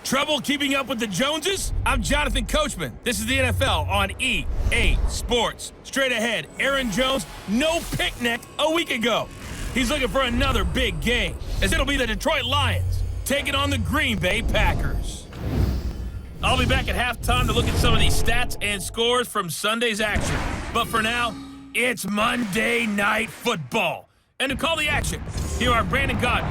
Trouble keeping up with the Joneses? I'm Jonathan Coachman. This is the NFL on EA Sports. Straight ahead, Aaron Jones, no picnic a week ago. He's looking for another big game, as it'll be the Detroit Lions taking on the Green Bay Packers. I'll be back at halftime to look at some of these stats and scores from Sunday's action. But for now, it's Monday Night Football. And to call the action, here are Brandon Gaudin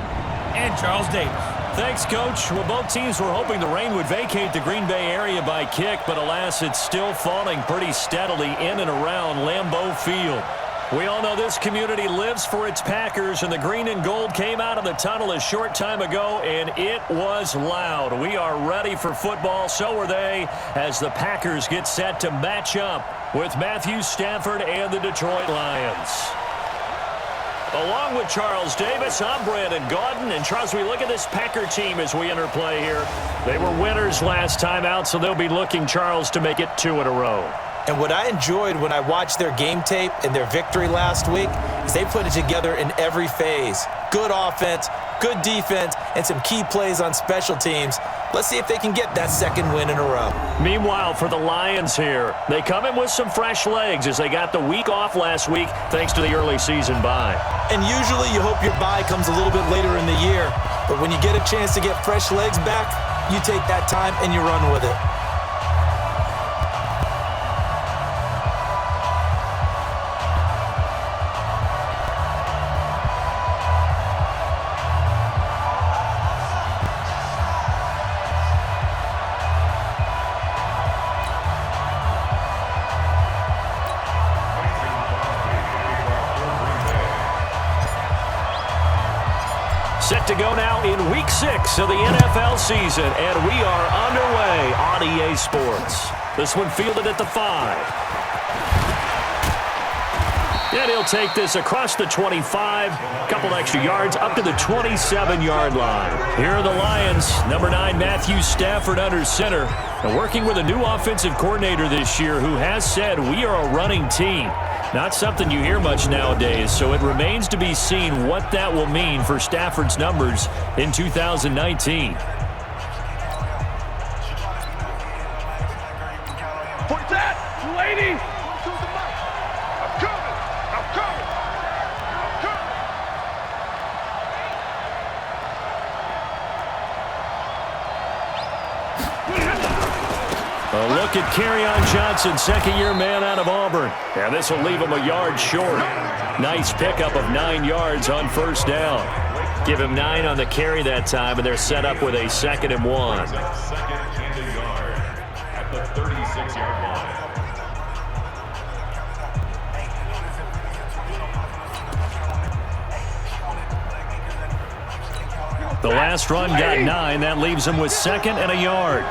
and Charles Davis. Thanks, Coach. Well, both teams were hoping the rain would vacate the Green Bay area by kick, but alas, it's still falling pretty steadily in and around Lambeau Field. We all know this community lives for its Packers, and the green and gold came out of the tunnel a short time ago, and it was loud. We are ready for football, so are they, as the Packers get set to match up with Matthew Stafford and the Detroit Lions. Along with Charles Davis, I'm Brandon Gaudin. And Charles, we look at this Packer team as we enter play here. They were winners last time out, so they'll be looking, Charles, to make it 2 in a row. And what I enjoyed when I watched their game tape and their victory last week is they put it together in every phase. Good offense, good defense, and some key plays on special teams. Let's see if they can get that second win in a row. Meanwhile, for the Lions here, they come in with some fresh legs as they got the week off last week thanks to the early season bye. And usually you hope your bye comes a little bit later in the year. But when you get a chance to get fresh legs back, you take that time and you run with it. Set to go now in Week 6 of the NFL season, and we are underway on EA Sports. This one fielded at the 5. And he'll take this across the 25, a couple extra yards, up to the 27-yard line. Here are the Lions, number 9, Matthew Stafford under center, and working with a new offensive coordinator this year who has said we are a running team. Not something you hear much nowadays, so it remains to be seen what that will mean for Stafford's numbers in 2019. What's that, lady? I'm coming. I'm coming. A look at Kerryon Johnson, second-year man out of Auburn. And this will leave him a yard short. Nice pickup of 9 yards on first down. Give him 9 on the carry that time, and they're set up with a 2nd and 1. Second and a yard at the 36-yard line. The last run got 9. That leaves him with 2nd and a yard.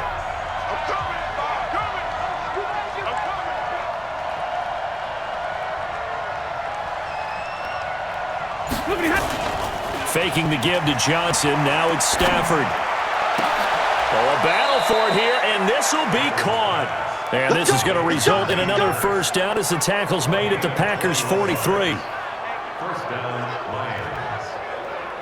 Faking the give to Johnson. Now it's Stafford. Oh, a battle for it here, and this will be caught. And this is going to result in another first down as the tackle's made at the Packers' 43. First down, Lions.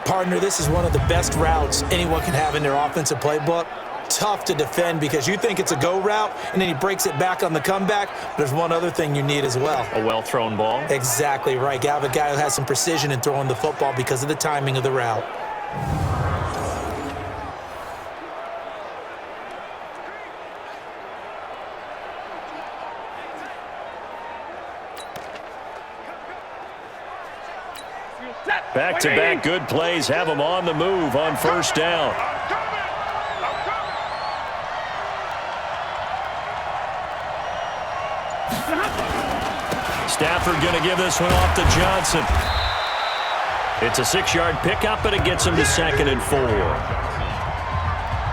Partner, this is one of the best routes anyone can have in their offensive playbook. Tough to defend because you think it's a go route, and then he breaks it back on the comeback. But there's one other thing you need as well. A well-thrown ball. Exactly right. You have a guy who has some precision in throwing the football because of the timing of the route. Back-to-back good plays have him on the move on first down. Stafford going to give this one off to Johnson. It's a 6-yard pickup, but it gets him to 2nd and 4.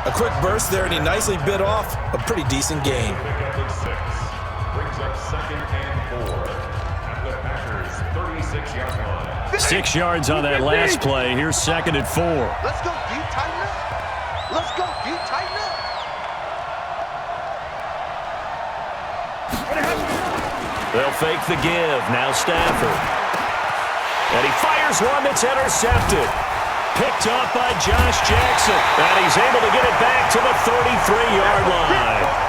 A quick burst there, and he nicely bit off a pretty decent gain. Pickup of 6. Brings up 2nd and 4 at the Packers' 36-yard line. 6 yards on that last play. Here's 2nd and 4. Let's go, D. Tighten up. Let's go, D. Tighten up. They'll fake the give. Now Stafford. And he fires one that's intercepted. Picked off by Josh Jackson. And he's able to get it back to the 33-yard line.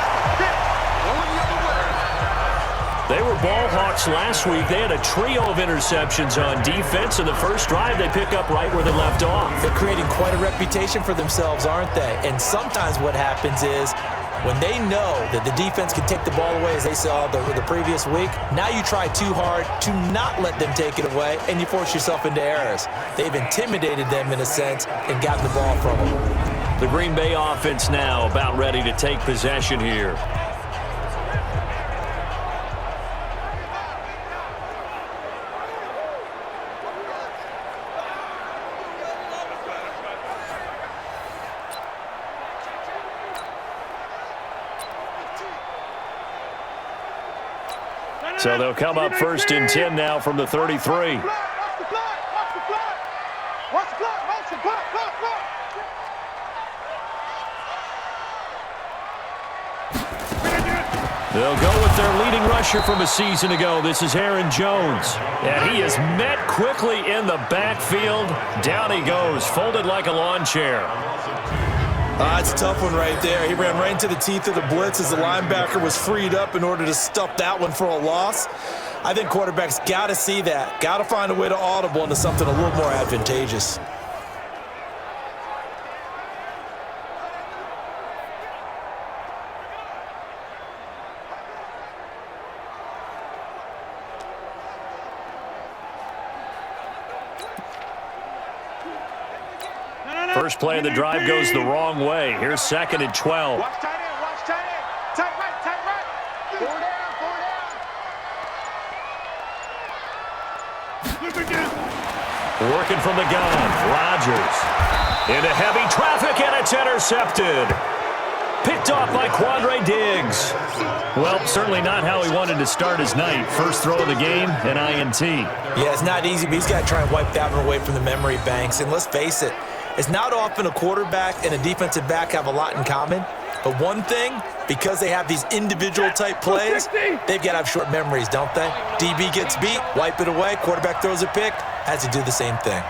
They were ball hawks last week. They had a trio of interceptions on defense. In the first drive, they pick up right where they left off. They're creating quite a reputation for themselves, aren't they? And sometimes what happens is when they know that the defense can take the ball away, as they saw the previous week, now you try too hard to not let them take it away, and you force yourself into errors. They've intimidated them in a sense and gotten the ball from them. The Green Bay offense now about ready to take possession here. So they'll come up 1st and 10 now from the 33. They'll go with their leading rusher from a season ago. This is Aaron Jones. And he is met quickly in the backfield. Down he goes, folded like a lawn chair. It's a tough one right there. He ran right into the teeth of the blitz as the linebacker was freed up in order to stuff that one for a loss. I think quarterbacks got to see that. Got to find a way to audible into something a little more advantageous. First play of the drive goes the wrong way. Here's 2nd and 12. Watch tight end, watch tight end. Tight right, tight right. Four down. Working from the gun. Rodgers. Into heavy traffic, and it's intercepted. Picked off by Quandre Diggs. Well, certainly not how he wanted to start his night. First throw of the game, an INT. Yeah, it's not easy, but he's got to try and wipe that one away from the memory banks. And let's face it, it's not often a quarterback and a defensive back have a lot in common. But one thing, because they have these individual type plays, they've got to have short memories, don't they? DB gets beat, wipe it away, quarterback throws a pick, has to do the same thing.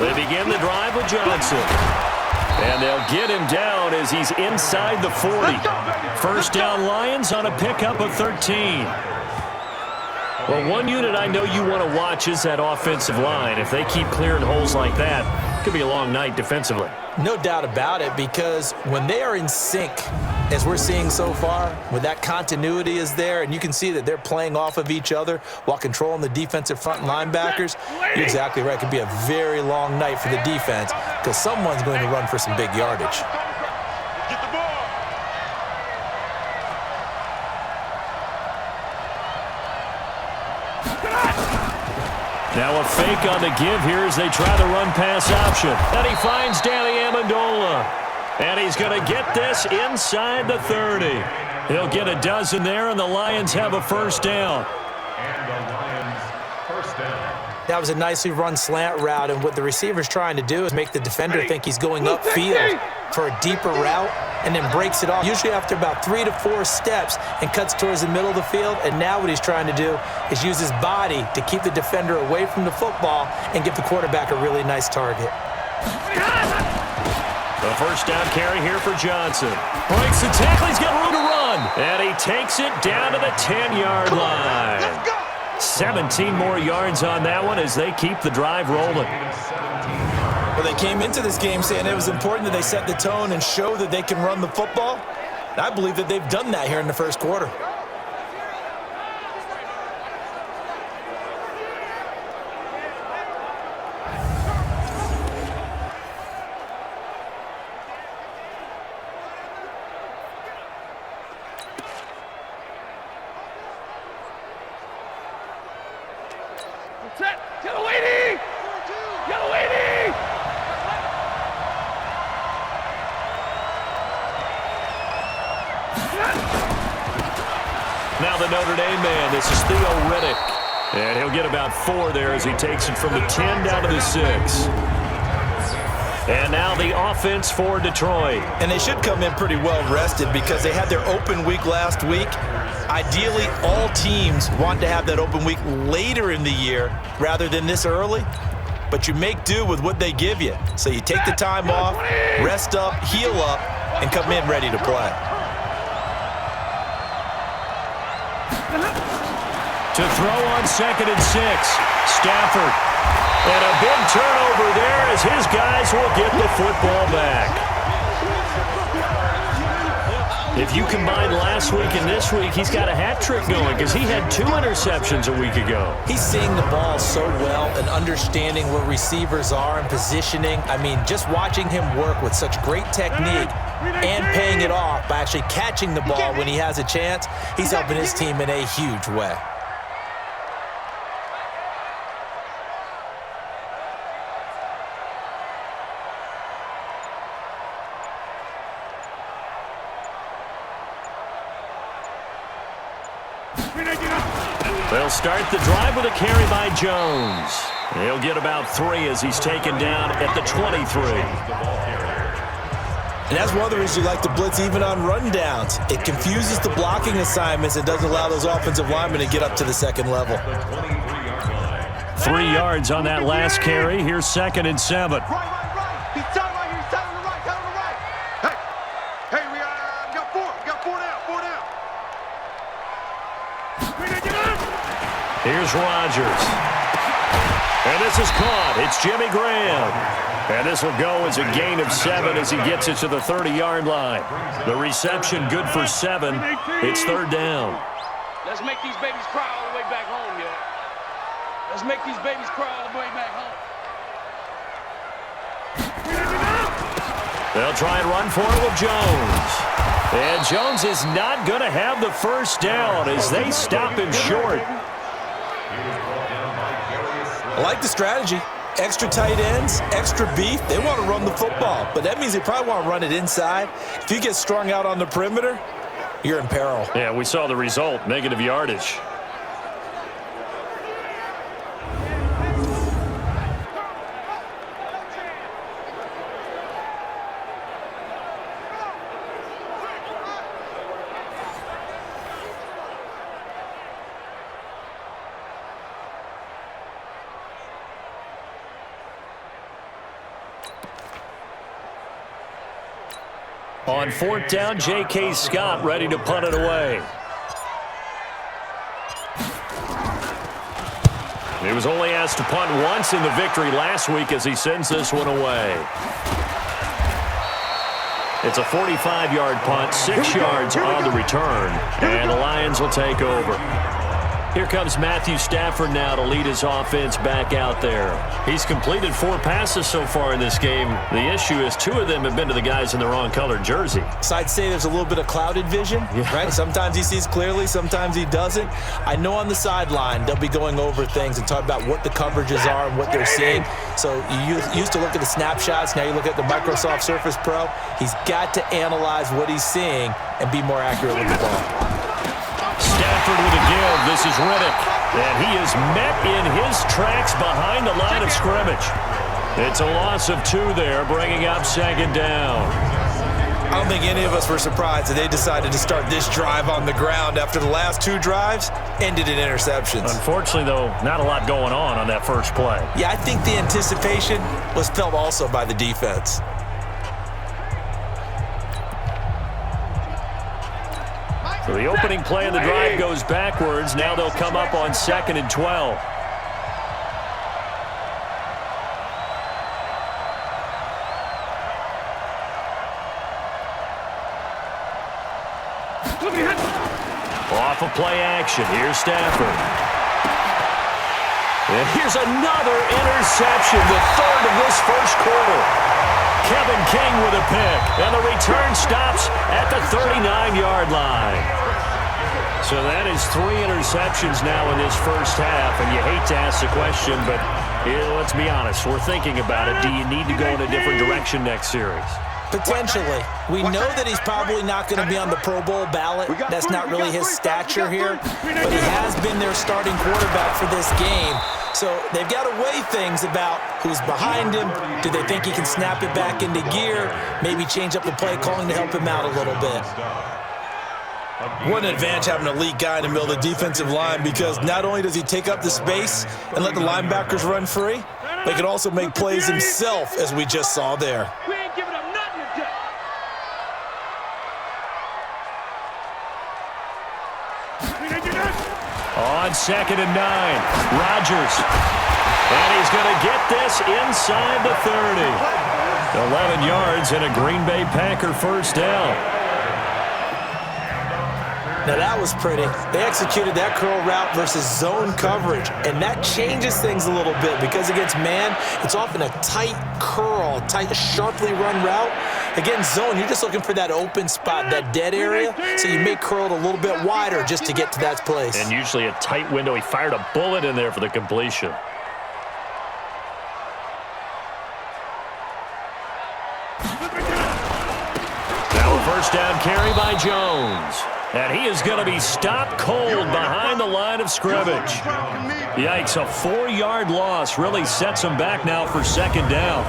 They begin the drive with Johnson. And they'll get him down as he's inside the 40. First down Lions on a pickup of 13. Well, one unit I know you want to watch is that offensive line. If they keep clearing holes like that, it could be a long night defensively. No doubt about it, because when they are in sync, as we're seeing so far, when that continuity is there, and you can see that they're playing off of each other while controlling the defensive front linebackers, you're exactly right. It could be a very long night for the defense because someone's going to run for some big yardage. Get the ball. Now a fake on the give here as they try the run-pass option. And he finds Danny Amendola. And he's going to get this inside the 30. He'll get a dozen there, and the Lions have a first down. And the Lions first down. That was a nicely run slant route, and what the receiver's trying to do is make the defender think he's going upfield for a deeper route and then breaks it off, usually after about 3 to 4 steps, and cuts towards the middle of the field. And now what he's trying to do is use his body to keep the defender away from the football and give the quarterback a really nice target. The first down carry here for Johnson. Breaks the tackle, he's got room to run. And he takes it down to the 10-yard line. 17 more yards on that one as they keep the drive rolling. Well, they came into this game saying it was important that they set the tone and show that they can run the football. And I believe that they've done that here in the first quarter. Now the Notre Dame man, this is Theo Riddick. And he'll get about 4 there as he takes it from the 10 down to the 6. And now the offense for Detroit. And they should come in pretty well rested because they had their open week last week. Ideally, all teams want to have that open week later in the year rather than this early. but you make do with what they give you. So you take the time off, rest up, heal up, and come in ready to play. To throw on 2nd and 6, Stafford. And a big turnover there as his guys will get the football back. If you combine last week and this week, he's got a hat trick going because he had 2 interceptions a week ago. He's seeing the ball so well and understanding where receivers are and positioning. I mean, just watching him work with such great technique and paying it off by actually catching the ball when he has a chance, he's helping his team in a huge way. They'll start the drive with a carry by Jones. He'll get about 3 as he's taken down at the 23. And that's one of the reasons you like to blitz even on rundowns. It confuses the blocking assignments and doesn't allow those offensive linemen to get up to the second level. 3 yards on that last carry. Here's 2nd and 7. Right. He's down right here. He's down on the right. Down on the right. Hey, we got 4. We got 4 down. 4 down. Here's Rodgers. And this is caught. It's Jimmy Graham. And this will go as a gain of 7 as he gets it to the 30-yard line. The reception good for 7. It's 3rd down. Let's make these babies cry all the way back home, yo. Let's make these babies cry all the way back home. They'll try and run for it with Jones. And Jones is not going to have the first down as they stop him short. I like the strategy. Extra tight ends, extra beef. They want to run the football, but that means they probably want to run it inside. If you get strung out on the perimeter, you're in peril. Yeah, we saw the result, negative yardage. On 4th down, J.K. Scott ready to punt it away. He was only asked to punt once in the victory last week as he sends this one away. It's a 45-yard punt, 6 yards on the return, and the Lions will take over. Here comes Matthew Stafford now to lead his offense back out there. He's completed 4 passes so far in this game. The issue is 2 of them have been to the guys in the wrong colored jersey. So I'd say there's a little bit of clouded vision, right? Sometimes he sees clearly, sometimes he doesn't. I know on the sideline they'll be going over things and talk about what the coverages are and what they're seeing. So you used to look at the snapshots, now you look at the Microsoft Surface Pro. He's got to analyze what he's seeing and be more accurate with the ball. Stafford with a give. This is Riddick. And he is met in his tracks behind the line of scrimmage. It's a loss of 2 there, bringing up 2nd down. I don't think any of us were surprised that they decided to start this drive on the ground after the last 2 drives ended in interceptions. Unfortunately, though, not a lot going on that first play. Yeah, I think the anticipation was felt also by the defense. So the opening play of the drive goes backwards. Now they'll come up on 2nd and 12. Off of play action. Here's Stafford. And here's another interception, the 3rd of this first quarter. Kevin King with a pick, and the return stops at the 39-yard line. So that is 3 interceptions now in this first half, and you hate to ask the question, but let's be honest, we're thinking about it. Do you need to go in a different direction next series? Potentially. We know that he's probably not going to be on the Pro Bowl ballot. That's not really his stature here, but he has been their starting quarterback for this game. So they've got to weigh things about who's behind him. Do they think he can snap it back into gear? Maybe change up the play calling to help him out a little bit. What an advantage having an elite guy in the middle of the defensive line, because not only does he take up the space and let the linebackers run free, but he can also make plays himself, as we just saw there. We ain't giving up nothing today. On 2nd and 9, Rodgers. And he's going to get this inside the 30. 11 yards and a Green Bay Packer first down. Now that was pretty. They executed that curl route versus zone coverage, and that changes things a little bit because against man, it's often a tight curl, tight, sharply run route. Against zone, you're just looking for that open spot, that dead area, so you may curl it a little bit wider just to get to that place. And usually a tight window. He fired a bullet in there for the completion. Now a first down carry by Jones. And he is going to be stopped cold behind the line of scrimmage. Yikes, a 4-yard loss really sets him back now for 2nd down.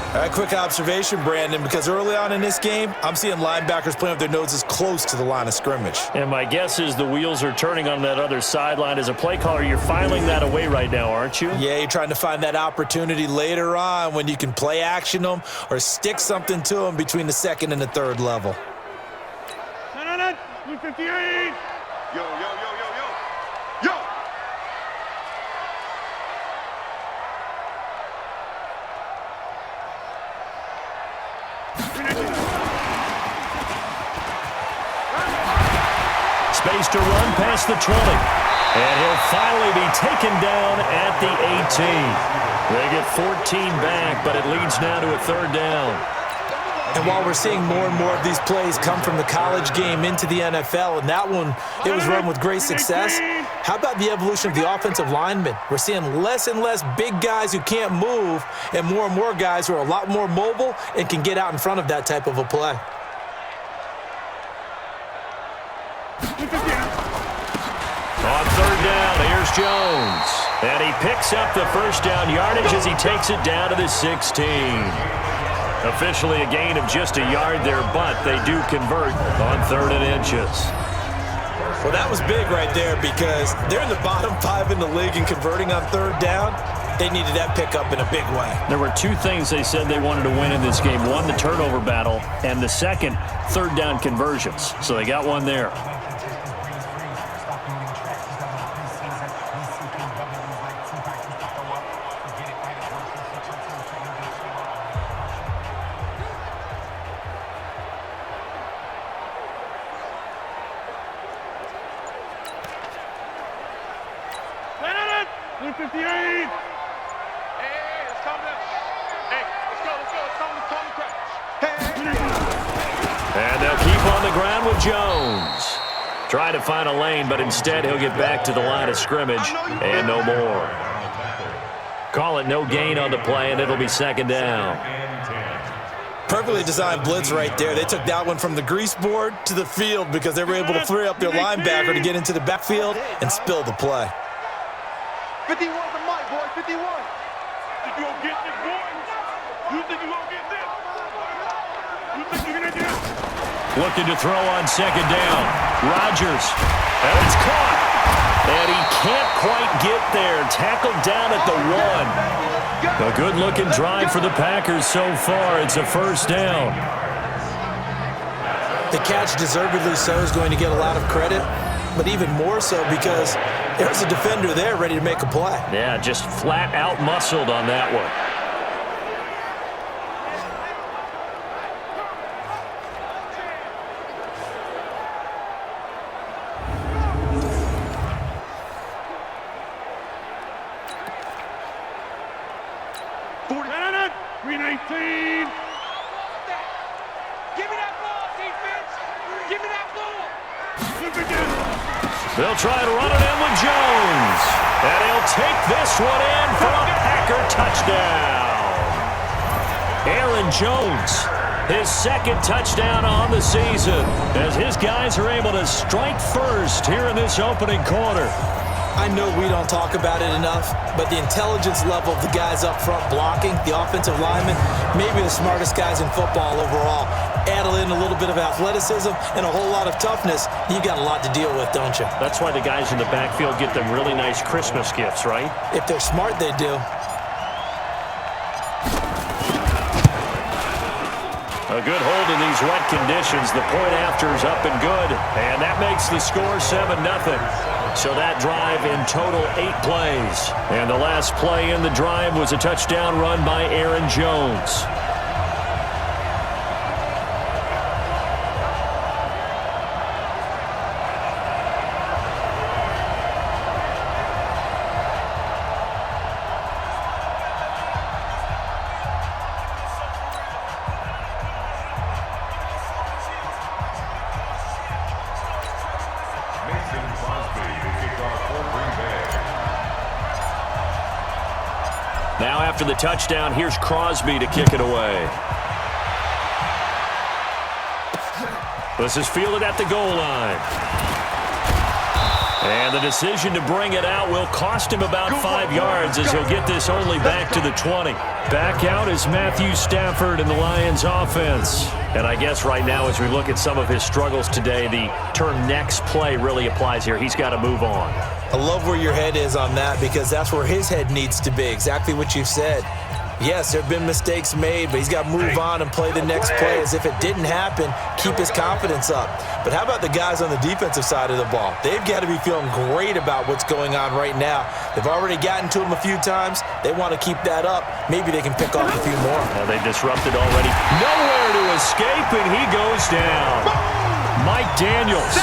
All right, quick observation, Brandon, because early on in this game, I'm seeing linebackers playing with their noses close to the line of scrimmage. And my guess is the wheels are turning on that other sideline. As a play caller, you're filing that away right now, aren't you? Yeah, you're trying to find that opportunity later on when you can play action them or stick something to them between the 2nd and the 3rd level. 58. Yo, yo, yo, yo, yo. Yo. Space to run past the 20. And he'll finally be taken down at the 18. They get 14 back, but it leads now to a 3rd down. And while we're seeing more and more of these plays come from the college game into the NFL, and that one, it was run with great success, how about the evolution of the offensive linemen? We're seeing less and less big guys who can't move and more guys who are a lot more mobile and can get out in front of that type of a play. On 3rd down, here's Jones. And he picks up the first down yardage as he takes it down to the 16. Officially a gain of just a yard there, but they do convert on 3rd and inches. Well, that was big right there because they're in the bottom 5 in the league in converting on 3rd down. They needed that pickup in a big way. There were 2 things they said they wanted to win in this game. One, the turnover battle, and the second, 3rd down conversions. So they got one there. And they'll keep on the ground with Jones. Try to find a lane, but instead he'll get back to the line of scrimmage and no more. Call it no gain on the play, and it'll be 2nd down. Perfectly designed blitz right there. They took that one from the grease board to the field because they were able to free up their linebacker to get into the backfield and spill the play. 51 to Mike, boy, 51. Think you gonna get this, boy? You think you gonna get this? You think you're gonna get this? Looking to throw on 2nd down. Rodgers. And it's caught. And he can't quite get there. Tackled down at the 1. A good-looking drive for the Packers so far. It's a first down. The catch, deservedly so, is going to get a lot of credit, but even more so because there's a defender there ready to make a play. Yeah, just flat out muscled on that one. They'll try to run it in with Jones. And he'll take this one in for a Packer touchdown. Aaron Jones, his 2nd touchdown on the season, as his guys are able to strike first here in this opening quarter. I know we don't talk about it enough, but the intelligence level of the guys up front blocking, the offensive linemen, maybe the smartest guys in football overall. Add in a little bit of athleticism and a whole lot of toughness, you got a lot to deal with, don't you? That's why the guys in the backfield get them really nice Christmas gifts, right? If they're smart, they do. A good hold in these wet conditions. The point after is up and good, and that makes the score 7-0. So that drive in total 8 plays. And the last play in the drive was a touchdown run by Aaron Jones. Now after the touchdown, here's Crosby to kick it away. This is fielded at the goal line. And the decision to bring it out will cost him about 5 yards as he'll get this only back to the 20. Back out is Matthew Stafford in the Lions offense. And I guess right now as we look at some of his struggles today, the term next play really applies here. He's got to move on. I love where your head is on that because that's where his head needs to be, exactly what you've said. Yes, there have been mistakes made, but he's got to move on and play the next play as if it didn't happen, keep his confidence up. But how about the guys on the defensive side of the ball? They've got to be feeling great about what's going on right now. They've already gotten to him a few times. They want to keep that up. Maybe they can pick off a few more. They disrupted already. Nowhere to escape, and he goes down. Mike Daniels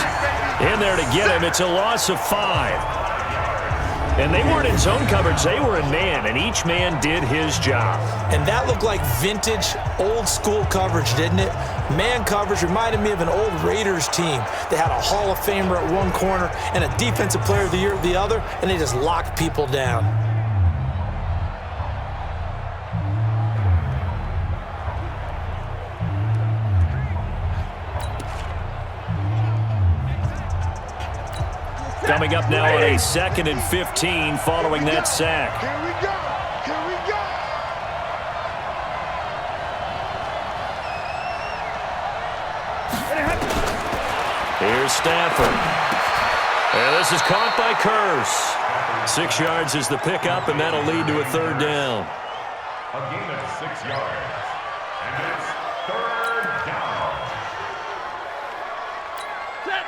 in there to get him. It's a loss of 5. And they weren't in zone coverage. They were in man, and each man did his job. And that looked like vintage, old-school coverage, didn't it? Man coverage reminded me of an old Raiders team. They had a Hall of Famer at one corner and a Defensive Player of the Year at the other, and they just locked people down. Coming up now on a 2nd and 15 following that sack. Here we go. Here we go. Here's Stafford. And this is caught by Curse. 6 yards is the pickup, and that'll lead to a 3rd down. A gain of 6 yards. And it's 3rd down.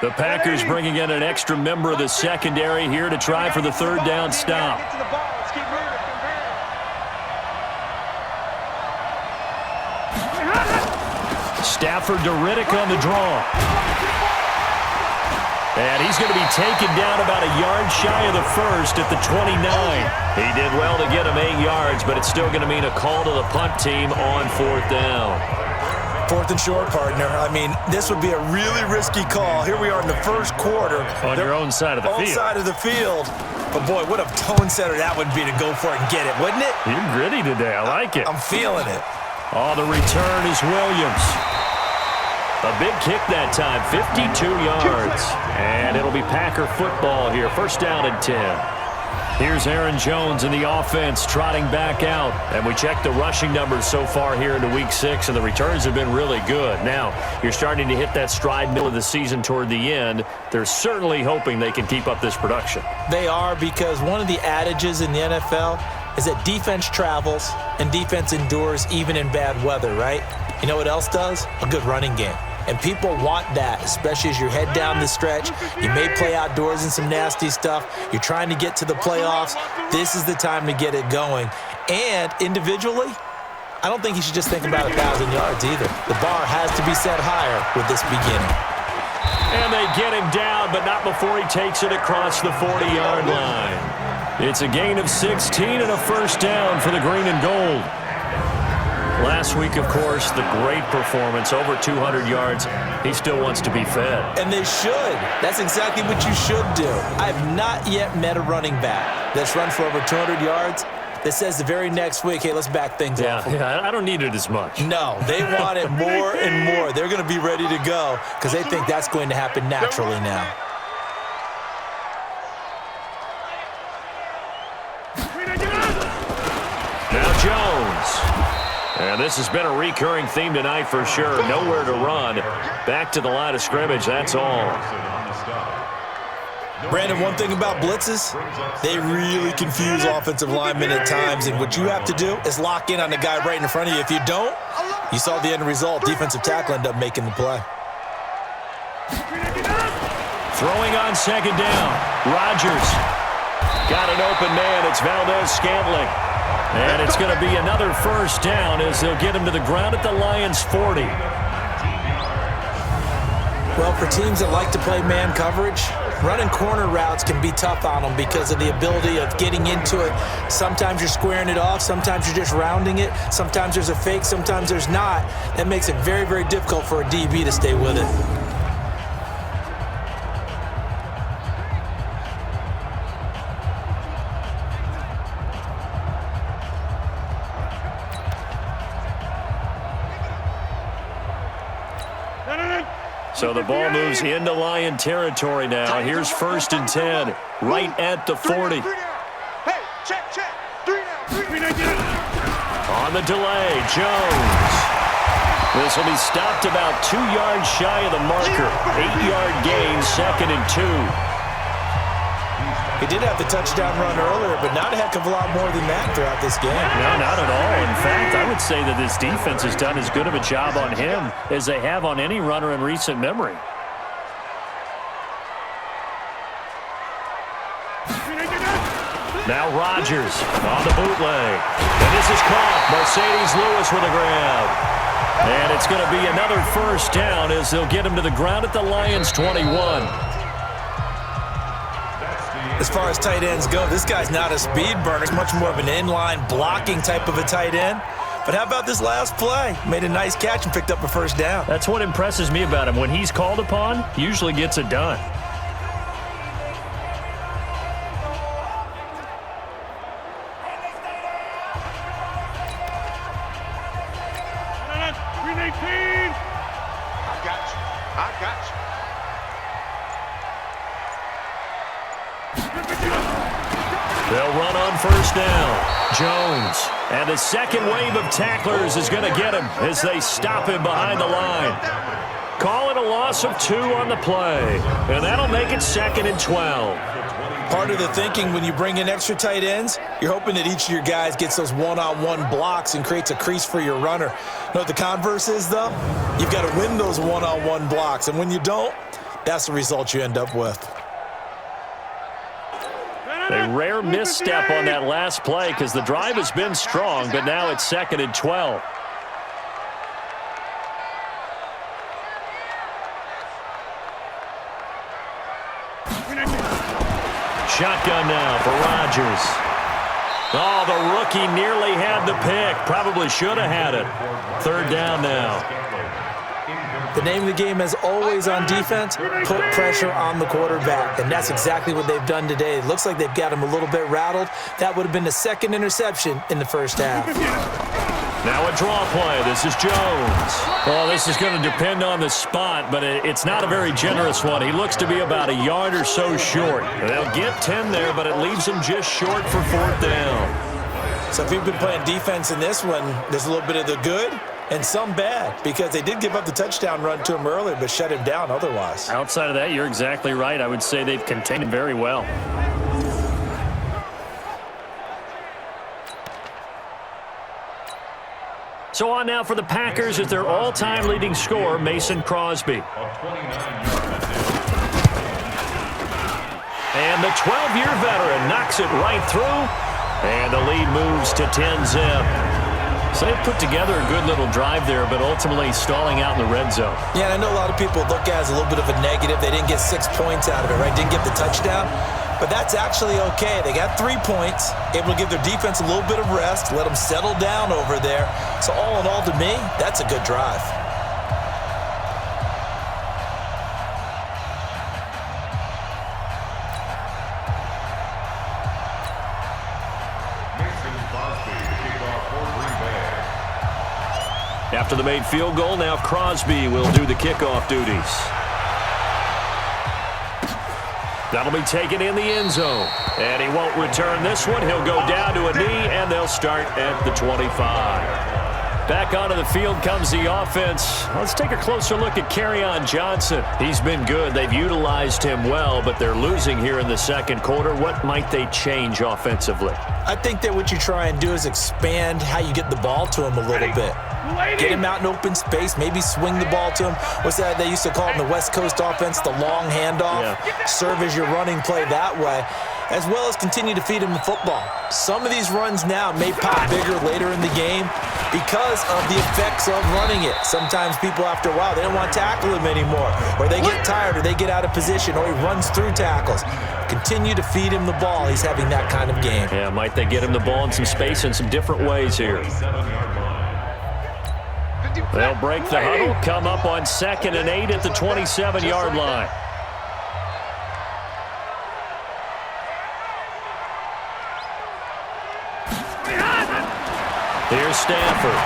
The Packers bringing in an extra member of the secondary here to try for the 3rd down stop. Stafford to Riddick on the draw. And he's going to be taken down about a yard shy of the 1st at the 29. He did well to get him 8 yards, but it's still going to mean a call to the punt team on 4th down. 4th and short, partner. I mean, this would be a really risky call. Here we are in the 1st quarter. On your own side of the field. Own side of the field. But, boy, what a tone setter that would be to go for it and get it, wouldn't it? You're gritty today. I like it. I'm feeling it. Oh, the return is Williams. A big kick that time, 52 yards. And it'll be Packer football here. 1st down and 10. Here's Aaron Jones in the offense trotting back out. And we checked the rushing numbers so far here into Week 6, and the returns have been really good. Now, you're starting to hit that stride middle of the season toward the end. They're certainly hoping they can keep up this production. They are, because one of the adages in the NFL is that defense travels and defense endures even in bad weather, right? You know what else does? A good running game. And people want that, especially as you head down the stretch. You may play outdoors in some nasty stuff. You're trying to get to the playoffs. This is the time to get it going. And individually, I don't think you should just think about 1,000 yards either. The bar has to be set higher with this beginning. And they get him down, but not before he takes it across the 40-yard line. It's a gain of 16 and a 1st down for the green and gold. Last week, of course, the great performance, over 200 yards. He still wants to be fed. And they should. That's exactly what you should do. I have not yet met a running back that's run for over 200 yards that says the very next week, hey, let's back things off. Yeah, I don't need it as much. No, they want it more and more. They're going to be ready to go because they think that's going to happen naturally now. Now Jones. And this has been a recurring theme tonight for sure. Nowhere to run. Back to the line of scrimmage, that's all. Brandon, one thing about blitzes, they really confuse offensive linemen at times, and what you have to do is lock in on the guy right in front of you. If you don't, You saw the end result. Defensive tackle ended up making the play. Throwing on second down. Rodgers. Got an open man. It's Valdez-Scantling. And it's going to be another first down as they'll get him to the ground at the Lions' 40. Well, for teams that like to play man coverage, running corner routes can be tough on them because of the ability of getting into it. Sometimes you're squaring it off. Sometimes you're just rounding it. Sometimes there's a fake. Sometimes there's not. That makes it very, very difficult for a DB to stay with it. So the ball moves into Lion territory now. Here's 1st and 10, right at the 40. Hey, check. 3 now. On the delay, Jones. This will be stopped about 2 yards shy of the marker. 8-yard gain, 2nd and 2. He did have the touchdown run earlier, but not a heck of a lot more than that throughout this game. No, not at all. In fact, I would say that this defense has done as good of a job on him as they have on any runner in recent memory. Now Rodgers on the bootleg. And this is caught. Mercedes Lewis with a grab. And it's going to be another first down as they'll get him to the ground at the Lions' 21. As far as tight ends go, this guy's not a speed burner. He's much more of an inline blocking type of a tight end. But how about this last play? Made a nice catch and picked up a first down. That's what impresses me about him. When he's called upon, he usually gets it done. I got you. They'll run on first down. Jones. And the second wave of tacklers is going to get him as they stop him behind the line. Call it a loss of 2 on the play. And that'll make it 2nd and 12. Part of the thinking when you bring in extra tight ends, you're hoping that each of your guys gets those one-on-one blocks and creates a crease for your runner. You know what the converse is, though? You've got to win those one-on-one blocks. And when you don't, that's the result you end up with. A rare misstep on that last play because the drive has been strong, but now it's 2nd and 12. Shotgun now for Rodgers. Oh, the rookie nearly had the pick. Probably should have had it. 3rd down now. The name of the game is always on defense, put pressure on the quarterback. And that's exactly what they've done today. It looks like they've got him a little bit rattled. That would have been the 2nd interception in the first half. Now a draw play. This is Jones. Well, this is going to depend on the spot, but it's not a very generous one. He looks to be about a yard or so short. They'll get 10 there, but it leaves him just short for 4th down. So if you've been playing defense in this one, there's a little bit of the good and some bad, because they did give up the touchdown run to him earlier, but shut him down otherwise. Outside of that, you're exactly right. I would say they've contained him very well. So on now for the Packers is their all-time leading scorer, Mason Crosby. And the 12-year veteran knocks it right through, and the lead moves to 10-zip. So they put together a good little drive there, but ultimately stalling out in the red zone. Yeah, and I know a lot of people look at it as a little bit of a negative. They didn't get 6 points out of it, right? Didn't get the touchdown. But that's actually okay. They got 3 points, able to give their defense a little bit of rest, let them settle down over there. So all in all, to me, that's a good drive. After the made field goal, now Crosby will do the kickoff duties. That'll be taken in the end zone. And he won't return this one. He'll go down to a knee, and they'll start at the 25. Back onto the field comes the offense. Let's take a closer look at Kerryon Johnson. He's been good. They've utilized him well, but they're losing here in the second quarter. What might they change offensively? I think that what you try and do is expand how you get the ball to him a little bit. Get him out in open space, maybe swing the ball to him. What's that they used to call it in the West Coast offense, the long handoff? Yeah. Serve as your running play that way, as well as continue to feed him the football. Some of these runs now may pop bigger later in the game because of the effects of running it. Sometimes people, after a while, they don't want to tackle him anymore, or they get tired, or they get out of position, or he runs through tackles. Continue to feed him the ball. He's having that kind of game. Yeah, might they get him the ball in some space in some different ways here. They'll break the huddle, come up on 2nd and 8 at the 27-yard line. Here's Stanford.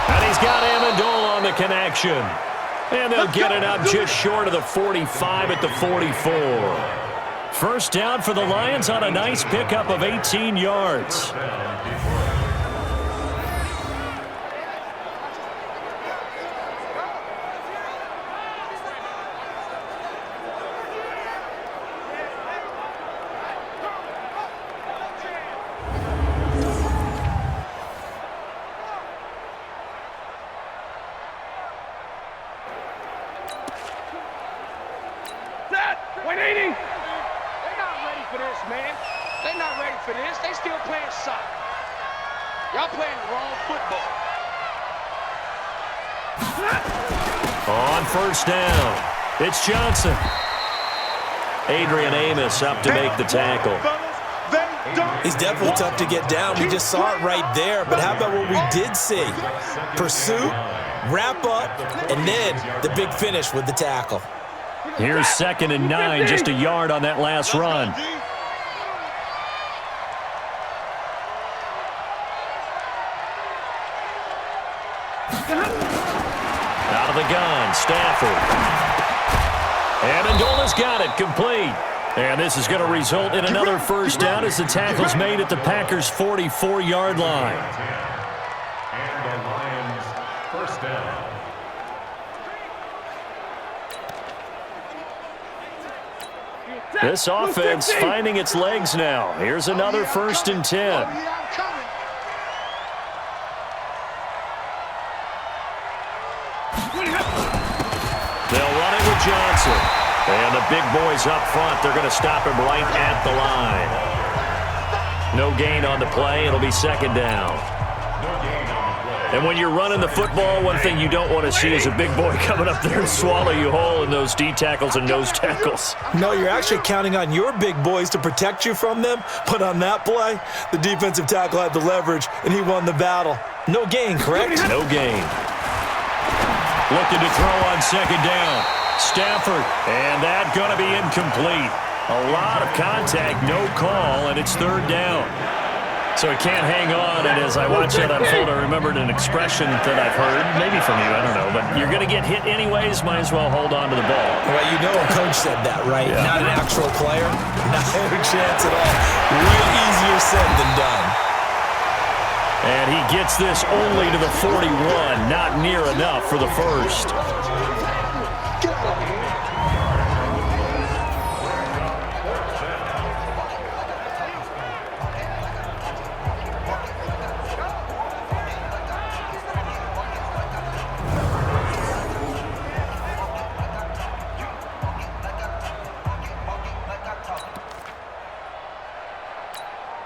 And he's got Amendola on the connection. And they'll get it up just short of the 45 at the 44. First down for the Lions on a nice pickup of 18 yards. Y'all playing the wrong football. On first down, it's Johnson. Adrian Amos up to make the tackle. He's definitely tough to get down. We just saw it right there. But how about what we did see? Pursuit, wrap up, and then the big finish with the tackle. Here's 2nd and 9, just a yard on that last run. Out of the gun, Stafford. Amendola's got it, complete. And this is going to result in another first down as the tackle's made at the Packers' 44-yard line. And the Lions, first down. This offense finding its legs now. Here's another 1st and 10. They'll run it with Johnson. And the big boys up front, they're going to stop him right at the line. No gain on the play. It'll be 2nd down. And when you're running the football, one thing you don't want to see is a big boy coming up there and swallow you whole in those D tackles and nose tackles. No, you're actually counting on your big boys to protect you from them. But on that play, the defensive tackle had the leverage, and he won the battle. No gain, correct? No gain. Looking to throw on 2nd down. Stafford, and that's going to be incomplete. A lot of contact, no call, and it's 3rd down. So he can't hang on, and as I watch that unfold, I remembered an expression that I've heard, maybe from you, I don't know, but you're going to get hit anyways, might as well hold on to the ball. Well, you know a coach said that, right? Yeah. Not an actual player. Not a chance at all. Way easier said than done. And he gets this only to the 41, not near enough for the first.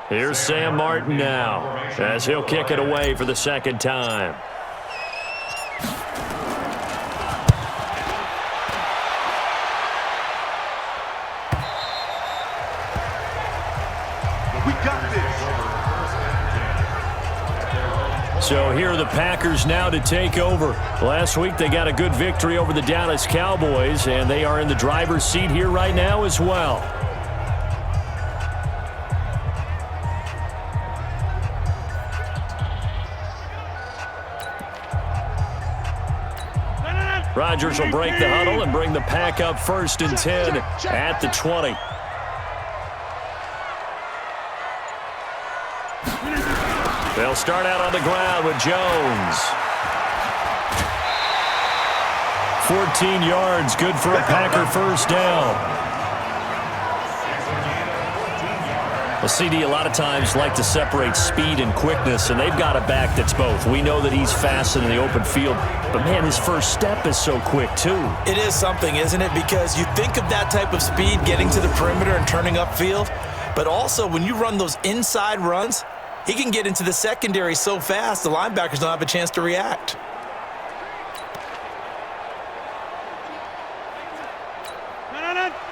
Here's Sam Martin now, as he'll kick it away for the 2nd time. We got this. So here are the Packers now to take over. Last week they got a good victory over the Dallas Cowboys, and they are in the driver's seat here right now as well. Rodgers will break the huddle and bring the pack up 1st and 10 at the 20. They'll start out on the ground with Jones. 14 yards, good for a Packer first down. Well, CD, a lot of times like to separate speed and quickness, and they've got a back that's both. We know that he's fast in the open field, but, man, his first step is so quick, too. It is something, isn't it? Because you think of that type of speed getting to the perimeter and turning upfield, but also when you run those inside runs, he can get into the secondary so fast the linebackers don't have a chance to react.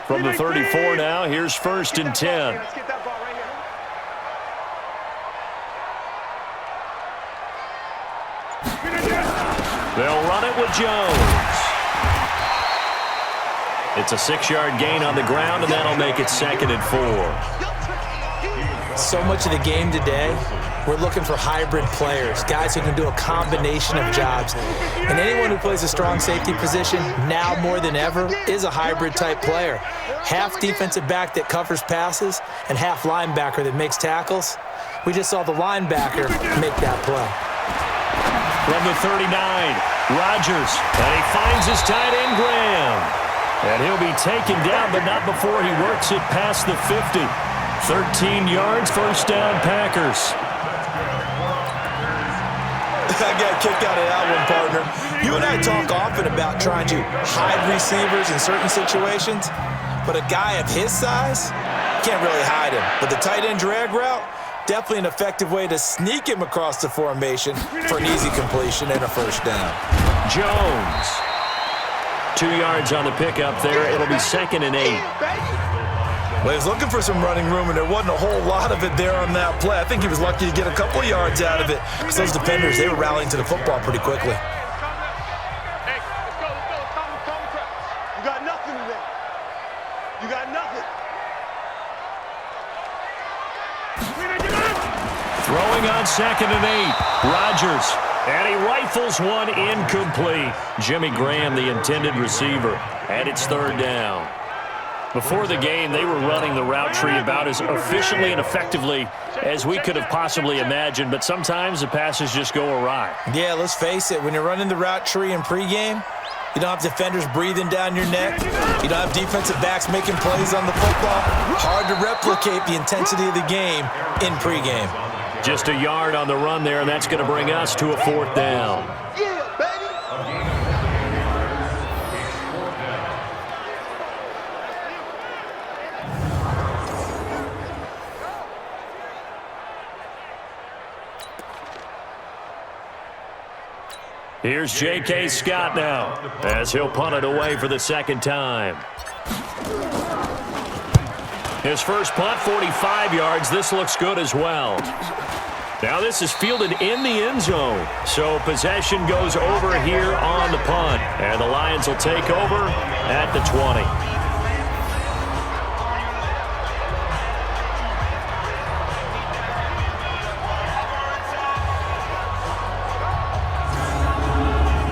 From the 34 now, here's 1st and 10. Let's get that ball right here. They'll run it with Jones. It's a 6-yard gain on the ground, and that'll make it 2nd and 4. So much of the game today, we're looking for hybrid players, guys who can do a combination of jobs. And anyone who plays a strong safety position, now more than ever, is a hybrid type player. Half defensive back that covers passes and half linebacker that makes tackles. We just saw the linebacker make that play. From the 39, Rodgers, and he finds his tight end, Graham. And he'll be taken down, but not before he works it past the 50. 13 yards, 1st down, Packers. I got a kick out of that one, partner. You and I talk often about trying to hide receivers in certain situations, but a guy of his size, can't really hide him. But the tight end drag route, definitely an effective way to sneak him across the formation for an easy completion and a 1st down. Jones. 2 yards on the pickup there. It'll be 2nd and 8. Well, he was looking for some running room, and there wasn't a whole lot of it there on that play. I think he was lucky to get a couple yards out of it. Because those defenders, they were rallying to the football pretty quickly. Hey, let's go. You got nothing today. You got nothing. Throwing on 2nd and 8. Rodgers. And he rifles one incomplete. Jimmy Graham, the intended receiver. And it's 3rd down. Before the game, they were running the route tree about as efficiently and effectively as we could have possibly imagined, but sometimes the passes just go awry. Yeah, let's face it. When you're running the route tree in pregame, you don't have defenders breathing down your neck. You don't have defensive backs making plays on the football. Hard to replicate the intensity of the game in pregame. Just a yard on the run there, and that's going to bring us to a 4th down. Yeah, baby. Here's J.K. Scott now, as he'll punt it away for the 2nd time. His first punt, 45 yards. This looks good as well. Now this is fielded in the end zone. So possession goes over here on the punt. And the Lions will take over at the 20.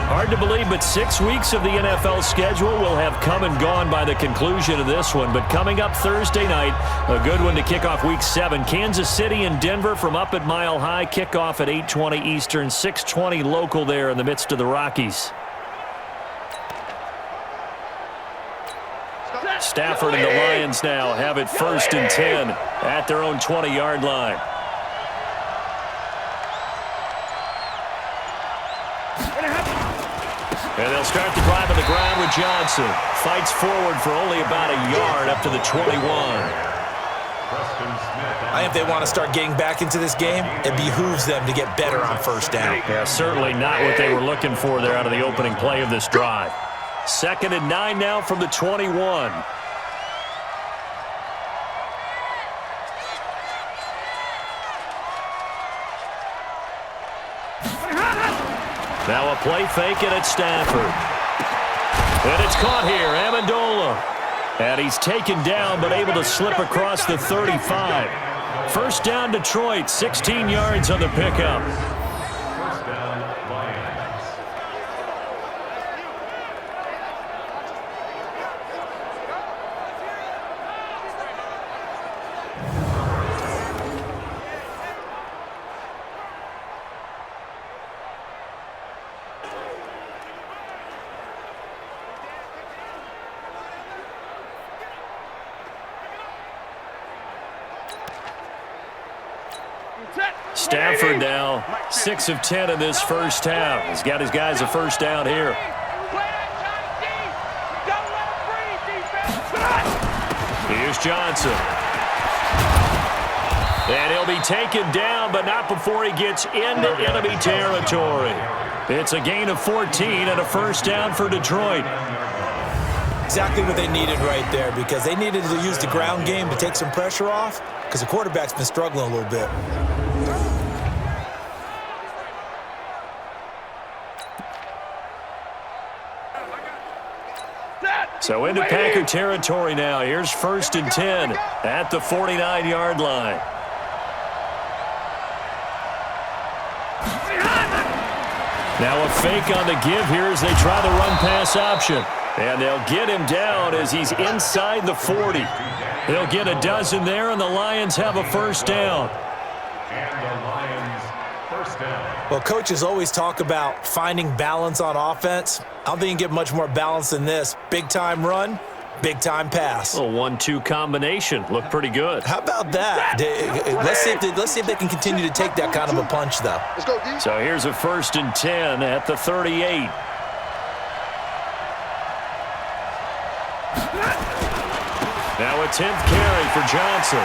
Hard to believe, but 6 weeks of the NFL schedule will have come and gone by the conclusion of this one. But coming up Thursday night, a good one to kick off Week 7. Kansas City and Denver from up at Mile High. Kickoff at 8:20 Eastern, 6:20 local there in the midst of the Rockies. Stafford and the Lions now have it 1st and 10 at their own 20-yard line. And they'll start the drive on the ground with Johnson. Fights forward for only about a yard up to the 21. I think if they want to start getting back into this game, it behooves them to get better on 1st down. Yeah, certainly not what they were looking for there out of the opening play of this drive. 2nd and 9 now from the 21. Now a play fake, and it's Stafford. And it's caught here, Amendola. And he's taken down, but able to slip across the 35. 1st down, Detroit, 16 yards on the pickup. First down, Lions. Stafford now 6 of 10 in this first half. He's got his guys a first down here. Here's Johnson. And he'll be taken down, but not before he gets into enemy territory. It's a gain of 14 and a first down for Detroit. Exactly what they needed right there, because they needed to use the ground game to take some pressure off, because the quarterback's been struggling a little bit. So into Packer territory now. Here's 1st and 10 at the 49-yard line. Now a fake on the give here as they try the run-pass option. And they'll get him down as he's inside the 40. They'll get a dozen there, and the Lions have a first down. And the Lions first down. Well, coaches always talk about finding balance on offense. I don't think you can get much more balance than this. Big-time run, big-time pass. A 1-2 combination. Looked pretty good. How about that? Let's see if they can continue to take that kind of a punch, though. Let's go, D. So here's a 1st and 10 at the 38. Now a 10th carry for Johnson.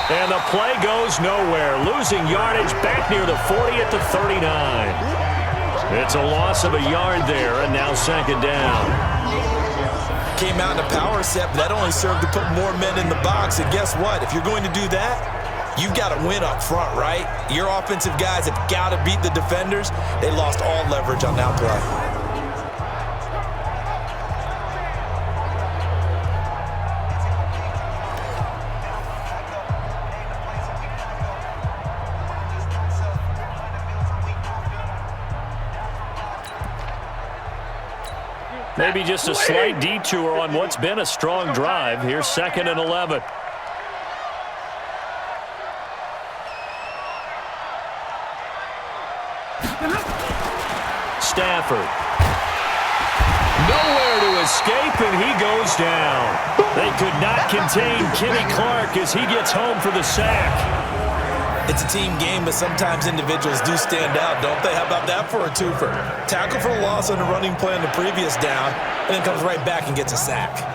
And the play goes nowhere. Losing yardage back near the 40 at the 39. It's a loss of a yard there, and now 2nd down. Came out in a power set, but that only served to put more men in the box. And guess what? If you're going to do that, you've got to win up front, right? Your offensive guys have got to beat the defenders. They lost all leverage on that play. Maybe just a slight detour on what's been a strong drive. Here's 2nd and 11. Stafford. Nowhere to escape, and he goes down. They could not contain Kenny Clark as he gets home for the sack. It's a team game, but sometimes individuals do stand out, don't they? How about that for a twofer? Tackle for a loss on the running play on the previous down, and then comes right back and gets a sack.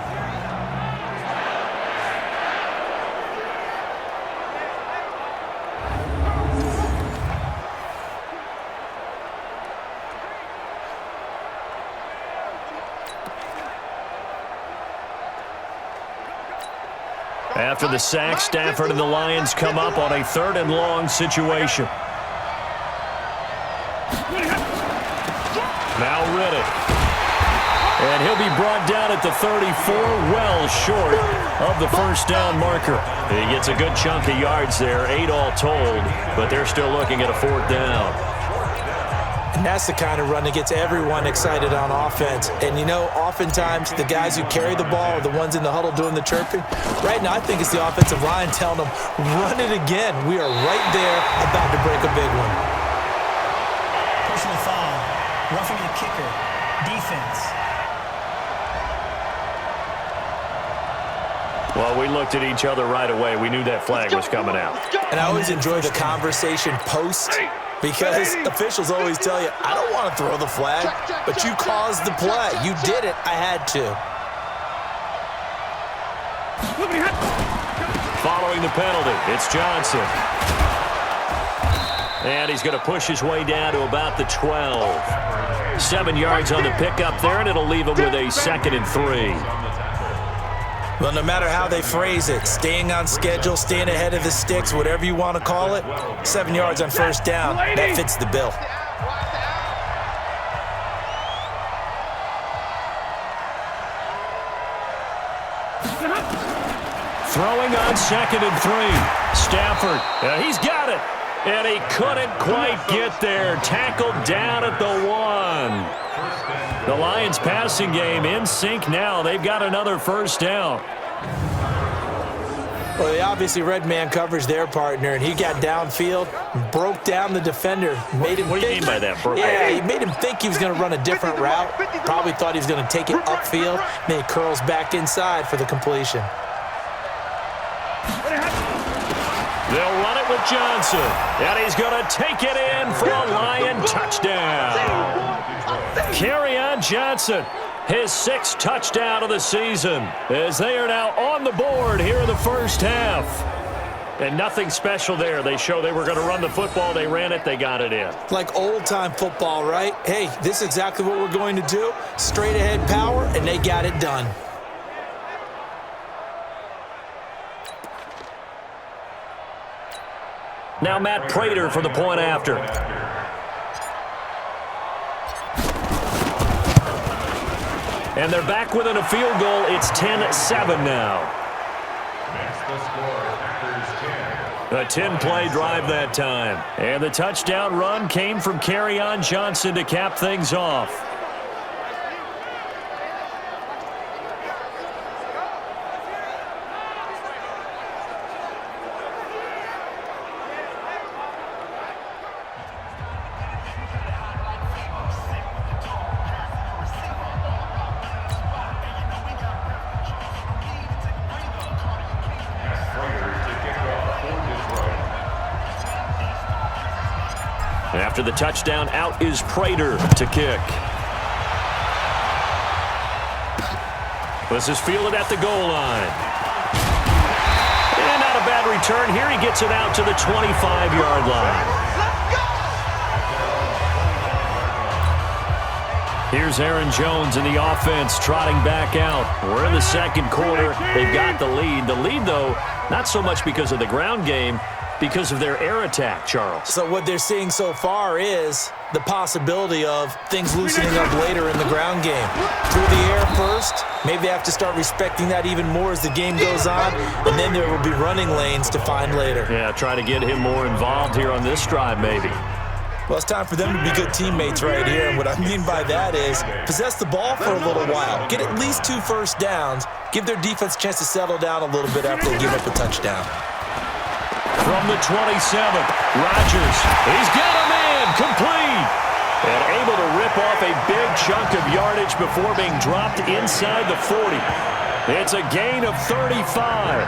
After the sack, Stafford and the Lions come up on a 3rd and long situation. Now Riddick. And he'll be brought down at the 34, well short of the first down marker. He gets a good chunk of yards there, 8 all told, but they're still looking at a 4th down. And that's the kind of run that gets everyone excited on offense. And, you know, oftentimes the guys who carry the ball are the ones in the huddle doing the chirping. Right now, I think it's the offensive line telling them, run it again. We are right there about to break a big one. Personal foul, roughing the kicker, defense. Well, we looked at each other right away. We knew that flag was coming out. And I always enjoy the conversation post, because officials always tell you, I don't want to throw the flag, but you caused the play. You did it. I had to. Following the penalty, it's Johnson. And he's going to push his way down to about the 12. 7 yards on the pickup there, and it'll leave him with a 2nd and 3. Well, no matter how they phrase it, staying on schedule, staying ahead of the sticks, whatever you want to call it, 7 yards on first down, that fits the bill. Throwing on 2nd and 3. Stafford, he's got it. And he couldn't quite get there. Tackled down at the 1. The Lions passing game in sync now. They've got another first down. Well, they obviously read man coverage their partner, and he got downfield, broke down the defender, made him What do you mean by that, Brooke? Yeah, he made him think he was going to run a different route. Probably thought he was going to take it upfield, and then he curls back inside for the completion. They'll run it with Johnson. And he's going to take it in for a Lion touchdown. Kerryon Johnson, his 6th touchdown of the season, as they are now on the board here in the first half. And nothing special there. They show they were going to run the football. They ran it. They got it in. Like old-time football, right? Hey, this is exactly what we're going to do. Straight-ahead power, and they got it done. Now Matt Prater for the point after. And they're back within a field goal. It's 10-7 now. That's the score. Packers 10. A 10-play drive that time. And the touchdown run came from Kerryon Johnson to cap things off. After the touchdown, out is Prater to kick. This is fielded at the goal line. And not a bad return here. He gets it out to the 25-yard line. Here's Aaron Jones in the offense trotting back out. We're in the second quarter. They've got the lead. The lead, though, not so much because of the ground game, because of their air attack, Charles. So what they're seeing so far is the possibility of things loosening up later in the ground game. Through the air first, maybe they have to start respecting that even more as the game goes on, and then there will be running lanes to find later. Yeah, try to get him more involved here on this drive, maybe. Well, it's time for them to be good teammates right here, and what I mean by that is possess the ball for a little while, get at least 2 first downs, give their defense a chance to settle down a little bit after they give up a touchdown. From the 27, Rodgers, he's got a man, complete. And able to rip off a big chunk of yardage before being dropped inside the 40. It's a gain of 35.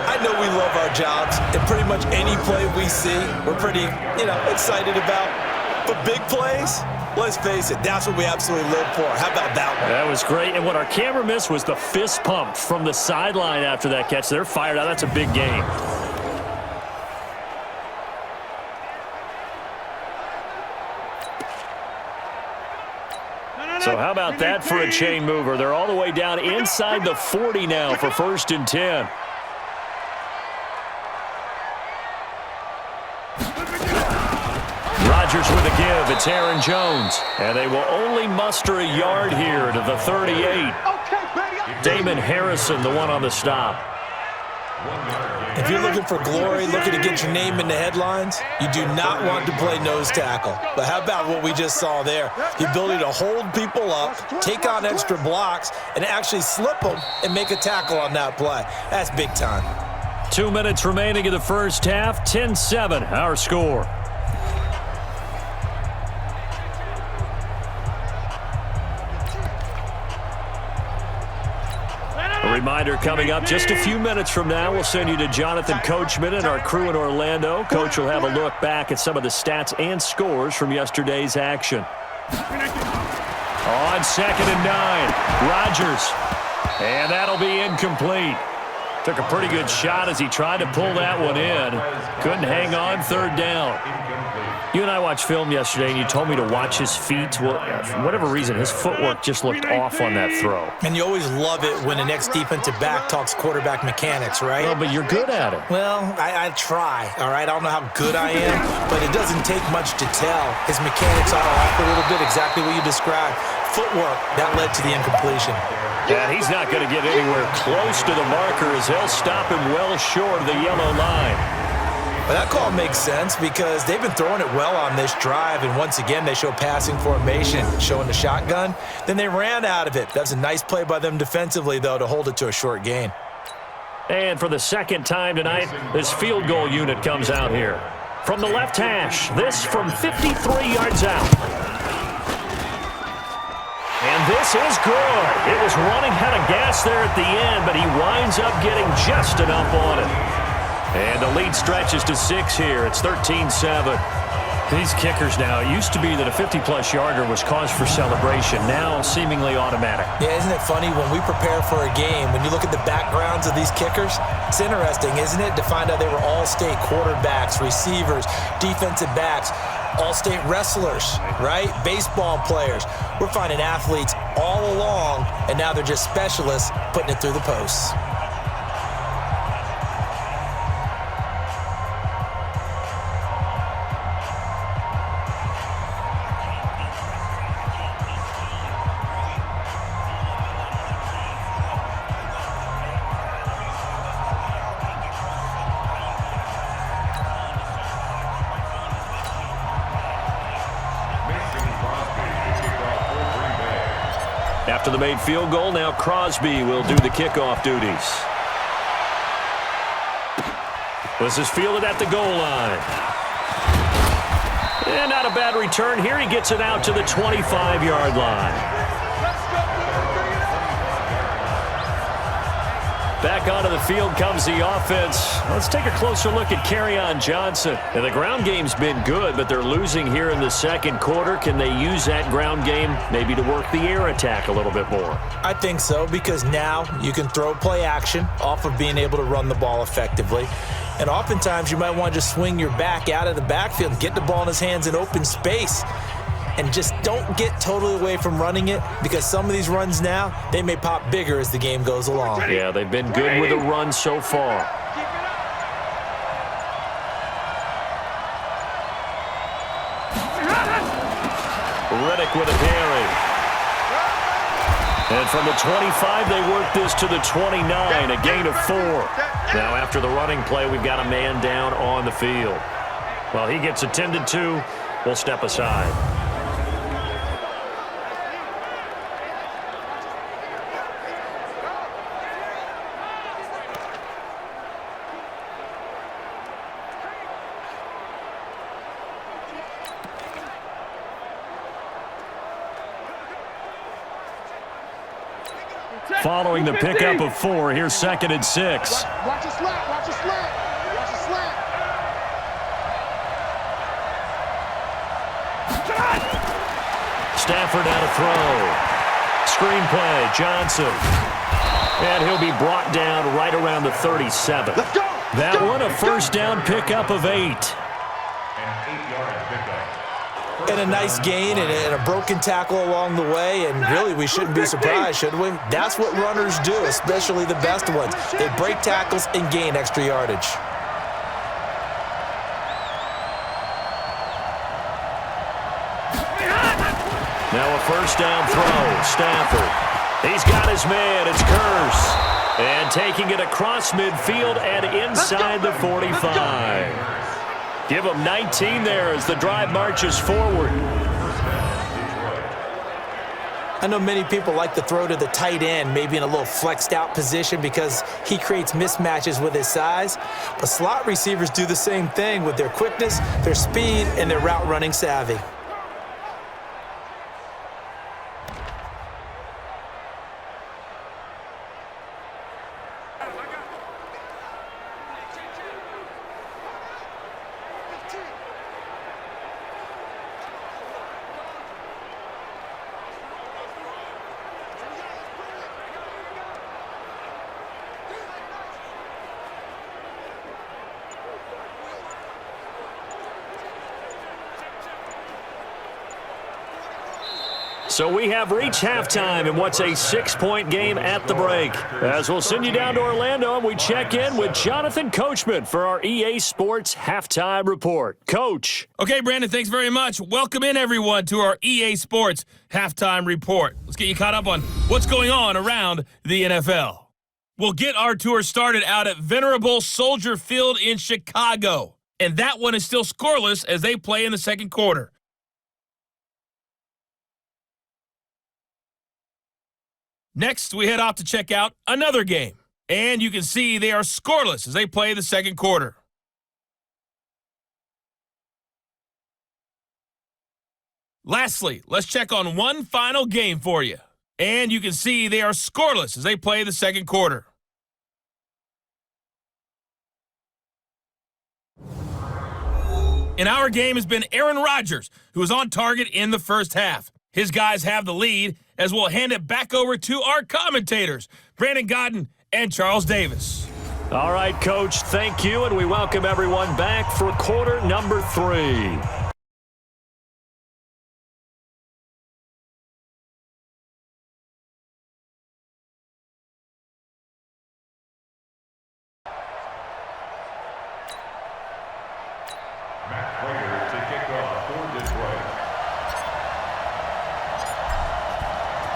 I know we love our jobs, and pretty much any play we see, we're pretty, excited about. But big plays, let's face it, that's what we absolutely live for. How about that one? That was great, and what our camera missed was the fist pump from the sideline after that catch. They're fired out. That's a big game. So how about that for a chain mover? They're all the way down inside the 40 now for 1st and 10. Rodgers with a give. It's Aaron Jones. And they will only muster a yard here to the 38. Damon Harrison, the one on the stop. If you're looking for glory, looking to get your name in the headlines, you do not want to play nose tackle. But how about what we just saw there? The ability to hold people up, take on extra blocks, and actually slip them and make a tackle on that play. That's big time. 2 minutes remaining in the first half. 10-7, our score. A reminder coming up just a few minutes from now, we'll send you to Jonathan Coachman and our crew in Orlando. Coach will have a look back at some of the stats and scores from yesterday's action. On 2nd and 9, Rodgers. And that'll be incomplete. Took a pretty good shot as he tried to pull that one in. Couldn't hang on, 3rd down. You and I watched film yesterday, and you told me to watch his feet. Well, for whatever reason, his footwork just looked off on that throw. And you always love it when the next defensive back talks quarterback mechanics, right? Well, but you're good at it. Well, I try, all right? I don't know how good I am, but it doesn't take much to tell. His mechanics are off a little bit, exactly what you described. Footwork, that led to the incompletion. Yeah, he's not going to get anywhere close to the marker as they'll stop him well short of the yellow line. Well, that call makes sense because they've been throwing it well on this drive, and once again, they show passing formation, showing the shotgun. Then they ran out of it. That was a nice play by them defensively, though, to hold it to a short gain. And for the 2nd time tonight, this field goal unit comes out here. From the left hash, this from 53 yards out. And this is good. It was running out of gas there at the end, but he winds up getting just enough on it. And the lead stretches to 6 here. It's 13-7. These kickers now, it used to be that a 50-plus yarder was cause for celebration. Now seemingly automatic. Yeah, isn't it funny when we prepare for a game, when you look at the backgrounds of these kickers, it's interesting, isn't it, to find out they were all-state quarterbacks, receivers, defensive backs, all-state wrestlers, right? Baseball players. We're finding athletes all along, and now they're just specialists putting it through the posts. After the made field goal, now Crosby will do the kickoff duties. This is fielded at the goal line. And not a bad return here. He gets it out to the 25-yard line. Back onto the field comes the offense. Let's take a closer look at Kerryon Johnson. And the ground game's been good, but they're losing here in the second quarter. Can they use that ground game maybe to work the air attack a little bit more? I think so, because now you can throw play action off of being able to run the ball effectively. And oftentimes you might want to just swing your back out of the backfield, get the ball in his hands in open space, and just don't get totally away from running it, because some of these runs now, they may pop bigger as the game goes along. Yeah, they've been good with the run so far. Reddick with a carry. And from the 25, they work this to the 29, a gain of 4. Now after the running play, we've got a man down on the field. Well, he gets attended to. We'll step aside. Following the pickup of 4, here's 2nd and 6. Watch your slap, watch your slap, watch your slap. Stafford out of throw. Screenplay, Johnson. And he'll be brought down right around the 37. Let's go. That one a first down pickup of 8. An 8-yard pickup. And a nice gain and a broken tackle along the way, and really we shouldn't be surprised, should we? That's what runners do, especially the best ones. They break tackles and gain extra yardage. Now a first down throw. Stafford. He's got his man. It's Curse. And taking it across midfield and inside the 45. Give him 19 there as the drive marches forward. I know many people like to throw to the tight end, maybe in a little flexed out position because he creates mismatches with his size. But slot receivers do the same thing with their quickness, their speed, and their route running savvy. So we have reached halftime in what's a 6-point game at the break. As we'll send you down to Orlando and we check in with Jonathan Coachman for our EA Sports Halftime Report. Coach. Okay, Brandon, thanks very much. Welcome in, everyone, to our EA Sports Halftime Report. Let's get you caught up on what's going on around the NFL. We'll get our tour started out at Venerable Soldier Field in Chicago. And that one is still scoreless as they play in the second quarter. Next, we head off to check out another game. And you can see they are scoreless as they play the second quarter. Lastly, let's check on one final game for you. And you can see they are scoreless as they play the second quarter. In our game has been Aaron Rodgers, who was on target in the first half. His guys have the lead, as we'll hand it back over to our commentators, Brandon Godden and Charles Davis. All right, Coach, thank you, and we welcome everyone back for quarter number 3.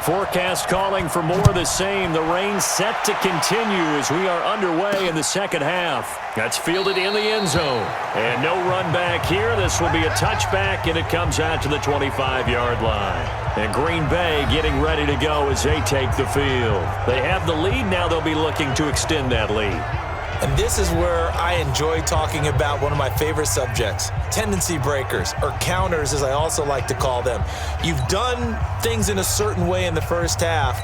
Forecast calling for more of the same. The rain set to continue as we are underway in the second half. That's fielded in the end zone. And no run back here. This will be a touchback, and it comes out to the 25-yard line. And Green Bay getting ready to go as they take the field. They have the lead. Now they'll be looking to extend that lead. And this is where I enjoy talking about one of my favorite subjects, tendency breakers, or counters as I also like to call them. You've done things in a certain way in the first half,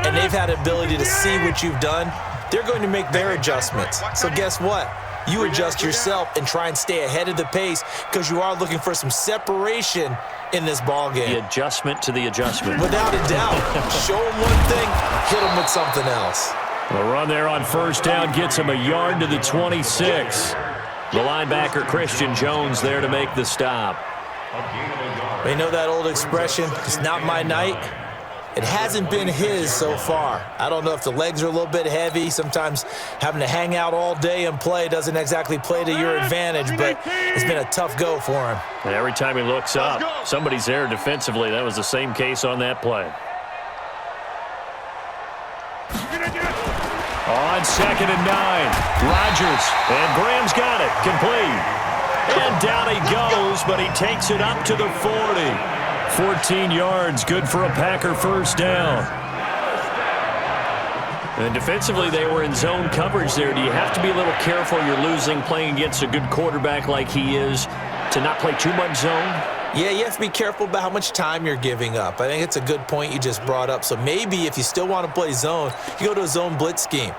and they've had the ability to see what you've done. They're going to make their adjustments. So guess what? You adjust yourself and try and stay ahead of the pace because you are looking for some separation in this ball game. The adjustment to the adjustment. Without a doubt. Show them one thing, hit them with something else. The run there on first down gets him a yard to the 26. The linebacker, Christian Jones, there to make the stop. You know that old expression, it's not my night? It hasn't been his so far. I don't know if the legs are a little bit heavy. Sometimes having to hang out all day and play doesn't exactly play to your advantage, but it's been a tough go for him. And every time he looks up, somebody's there defensively. That was the same case on that play. On 2nd and 9, Rodgers, and Graham's got it, complete. And down he goes, but he takes it up to the 40. 14 yards, good for a Packer first down. And defensively, they were in zone coverage there. Do you have to be a little careful? You're losing, playing against a good quarterback like he is, to not play too much zone? Yeah, you have to be careful about how much time you're giving up. I think it's a good point you just brought up. So maybe if you still want to play zone, you go to a zone blitz scheme.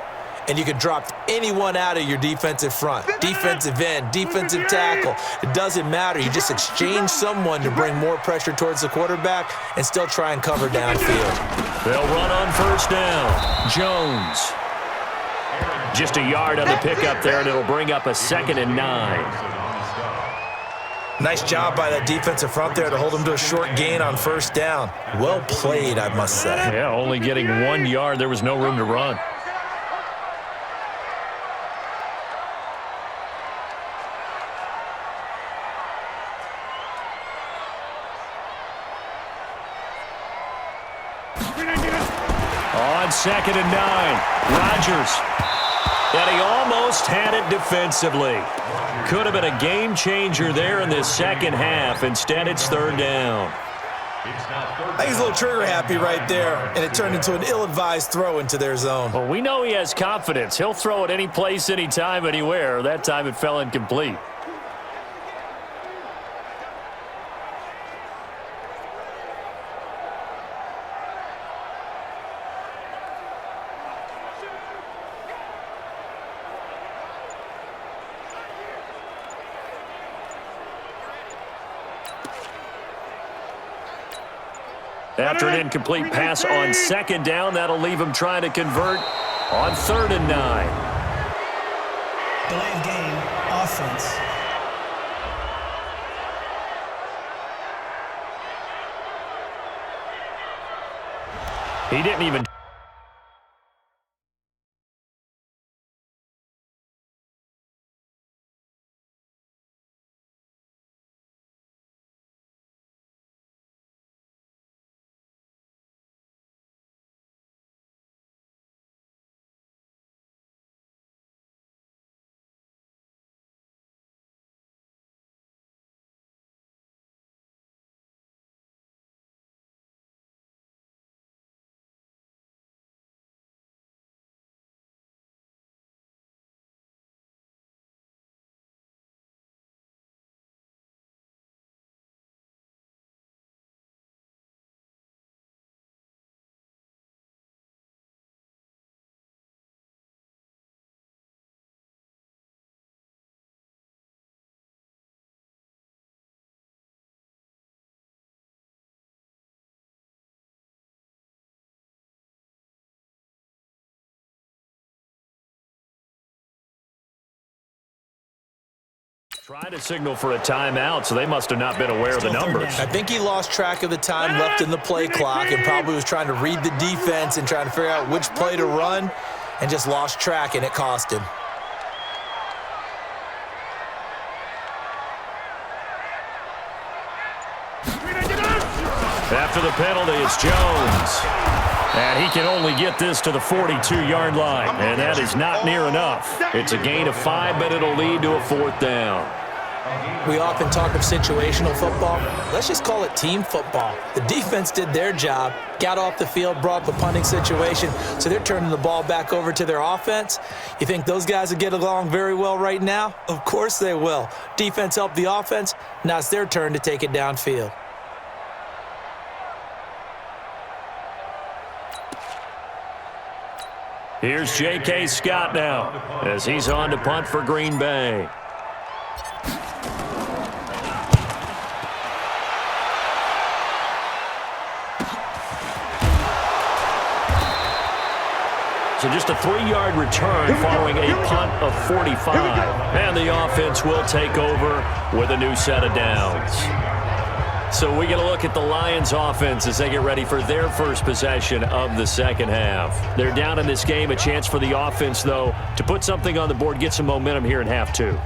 And you can drop anyone out of your defensive front, defensive end, defensive tackle. It doesn't matter. You just exchange someone to bring more pressure towards the quarterback and still try and cover downfield. They'll run on first down. Jones. Just a yard on the pickup there, and it'll bring up a 2nd and 9. Nice job by that defensive front there to hold them to a short gain on first down. Well played, I must say. Yeah, only getting 1 yard. There was no room to run. On 2nd and 9, Rodgers. And he almost had it defensively. Could have been a game changer there in this second half. Instead, it's 3rd down. I think he's a little trigger happy right there, and it turned into an ill-advised throw into their zone. Well, we know he has confidence. He'll throw it any place, anytime, anywhere. That time it fell incomplete. After an incomplete pass on 2nd down, that'll leave him trying to convert on 3rd and 9. Delay of game, offense. He didn't even Trying to signal for a timeout, so they must have not been aware of the numbers. I think he lost track of the time left in the play clock and probably was trying to read the defense and trying to figure out which play to run and just lost track, and it cost him. After the penalty, it's Jones. And he can only get this to the 42-yard line, and that is not near enough. It's a gain of 5, but it'll lead to a 4th down. We often talk of situational football. Let's just call it team football. The defense did their job, got off the field, brought up a punting situation, so they're turning the ball back over to their offense. You think those guys will get along very well right now? Of course they will. Defense helped the offense. Now it's their turn to take it downfield. Here's J.K. Scott now as he's on to punt for Green Bay. So just a 3-yard return following a punt of 45. And the offense will take over with a new set of downs. So we get a look at the Lions offense as they get ready for their first possession of the second half. They're down in this game. A chance for the offense, though, to put something on the board, get some momentum here in half 2.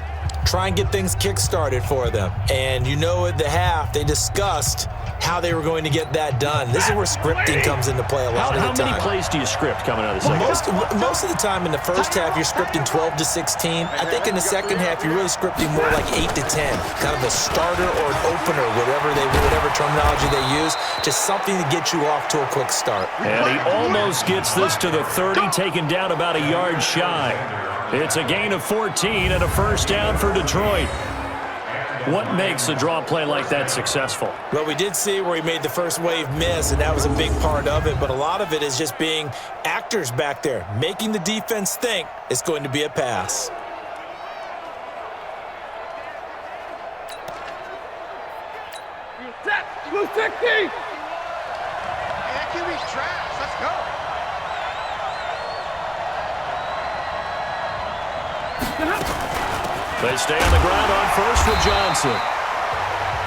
Try and get things kick-started for them. And you know at the half, they discussed how they were going to get that done. This is where scripting comes into play a lot of the time. How many plays do you script coming out of the second half? Most of the time in the first half, you're scripting 12 to 16. I think in the second half, you're really scripting more like 8 to 10. Kind of a starter or an opener, whatever terminology they use. Just something to get you off to a quick start. And he almost gets this to the 30, taken down about a yard shy. It's a gain of 14 and a first down for Detroit. What makes a draw play like that successful? Well, we did see where he made the first wave miss, and that was a big part of it. But a lot of it is just being actors back there, making the defense think it's going to be a pass. Blue 60! That QB's trash. Let's go. They stay on the ground on first with Johnson.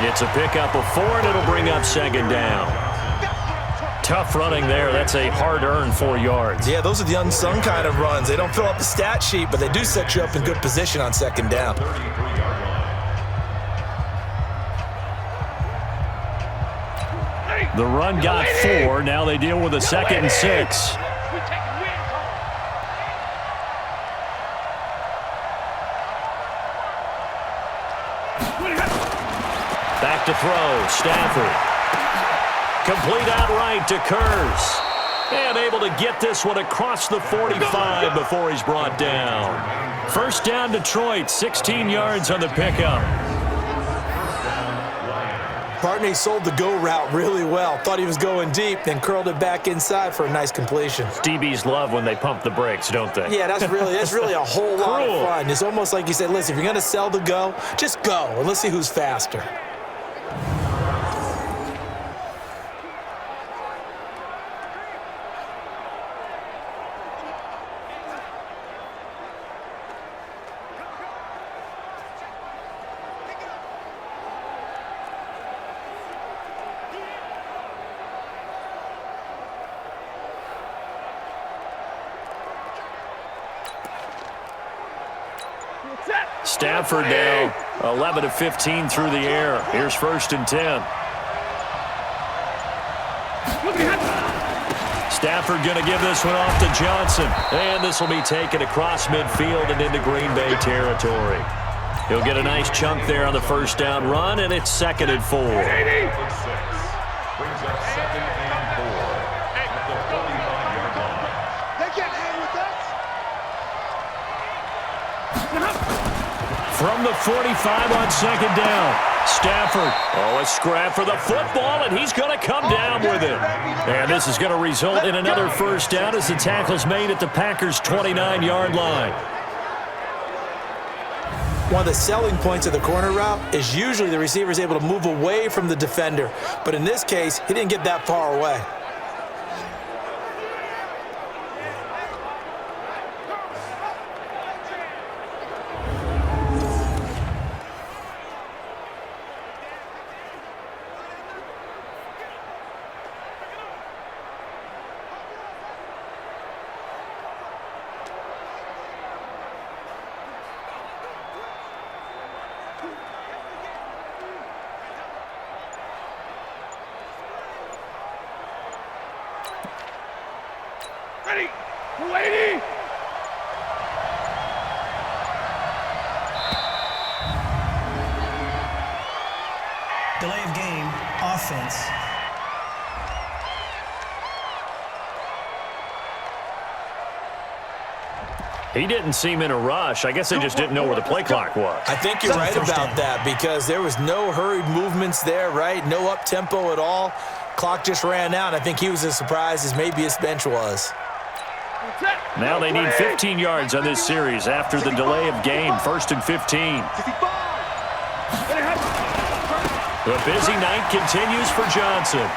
It's a pickup of 4, and it'll bring up second down. Tough running there. That's a hard-earned 4 yards. Yeah, those are the unsung kind of runs. They don't fill up the stat sheet, but they do set you up in good position on second down. The run got 4. Now they deal with a 2nd and 6. Back to throw, Stafford. Complete outright to Kurz. And able to get this one across the 45 before he's brought down. First down Detroit, 16 yards on the pickup. Bartney sold the go route really well. Thought he was going deep, then curled it back inside for a nice completion. DBs love when they pump the brakes, don't they? Yeah, that's really a whole lot of fun. It's almost like you said, listen, if you're going to sell the go, just go, and let's see who's faster. Stafford now 11 of 15 through the air. Here's 1st and 10. Stafford going to give this one off to Johnson. And this will be taken across midfield and into Green Bay territory. He'll get a nice chunk there on the first down run, and it's 2nd and 4. Brings up 2nd and 4 at the 45-yard line. They can't hang with us. From the 45 on 2nd down. Stafford, a scrap for the football, and he's going to come down with it. And this is going to result in another first down as the tackle's made at the Packers' 29-yard line. One of the selling points of the corner route is usually the receiver is able to move away from the defender. But in this case, he didn't get that far away. ready. 280. Delay of game, offense. He didn't seem in a rush. I guess they just didn't know where the play clock was. I think you're right about that because there was no hurried movements there, right? No up-tempo at all. Clock just ran out. I think he was as surprised as maybe his bench was. Now they need 15 yards on this series after the delay of game. 1st and 15. The busy night continues for Johnson.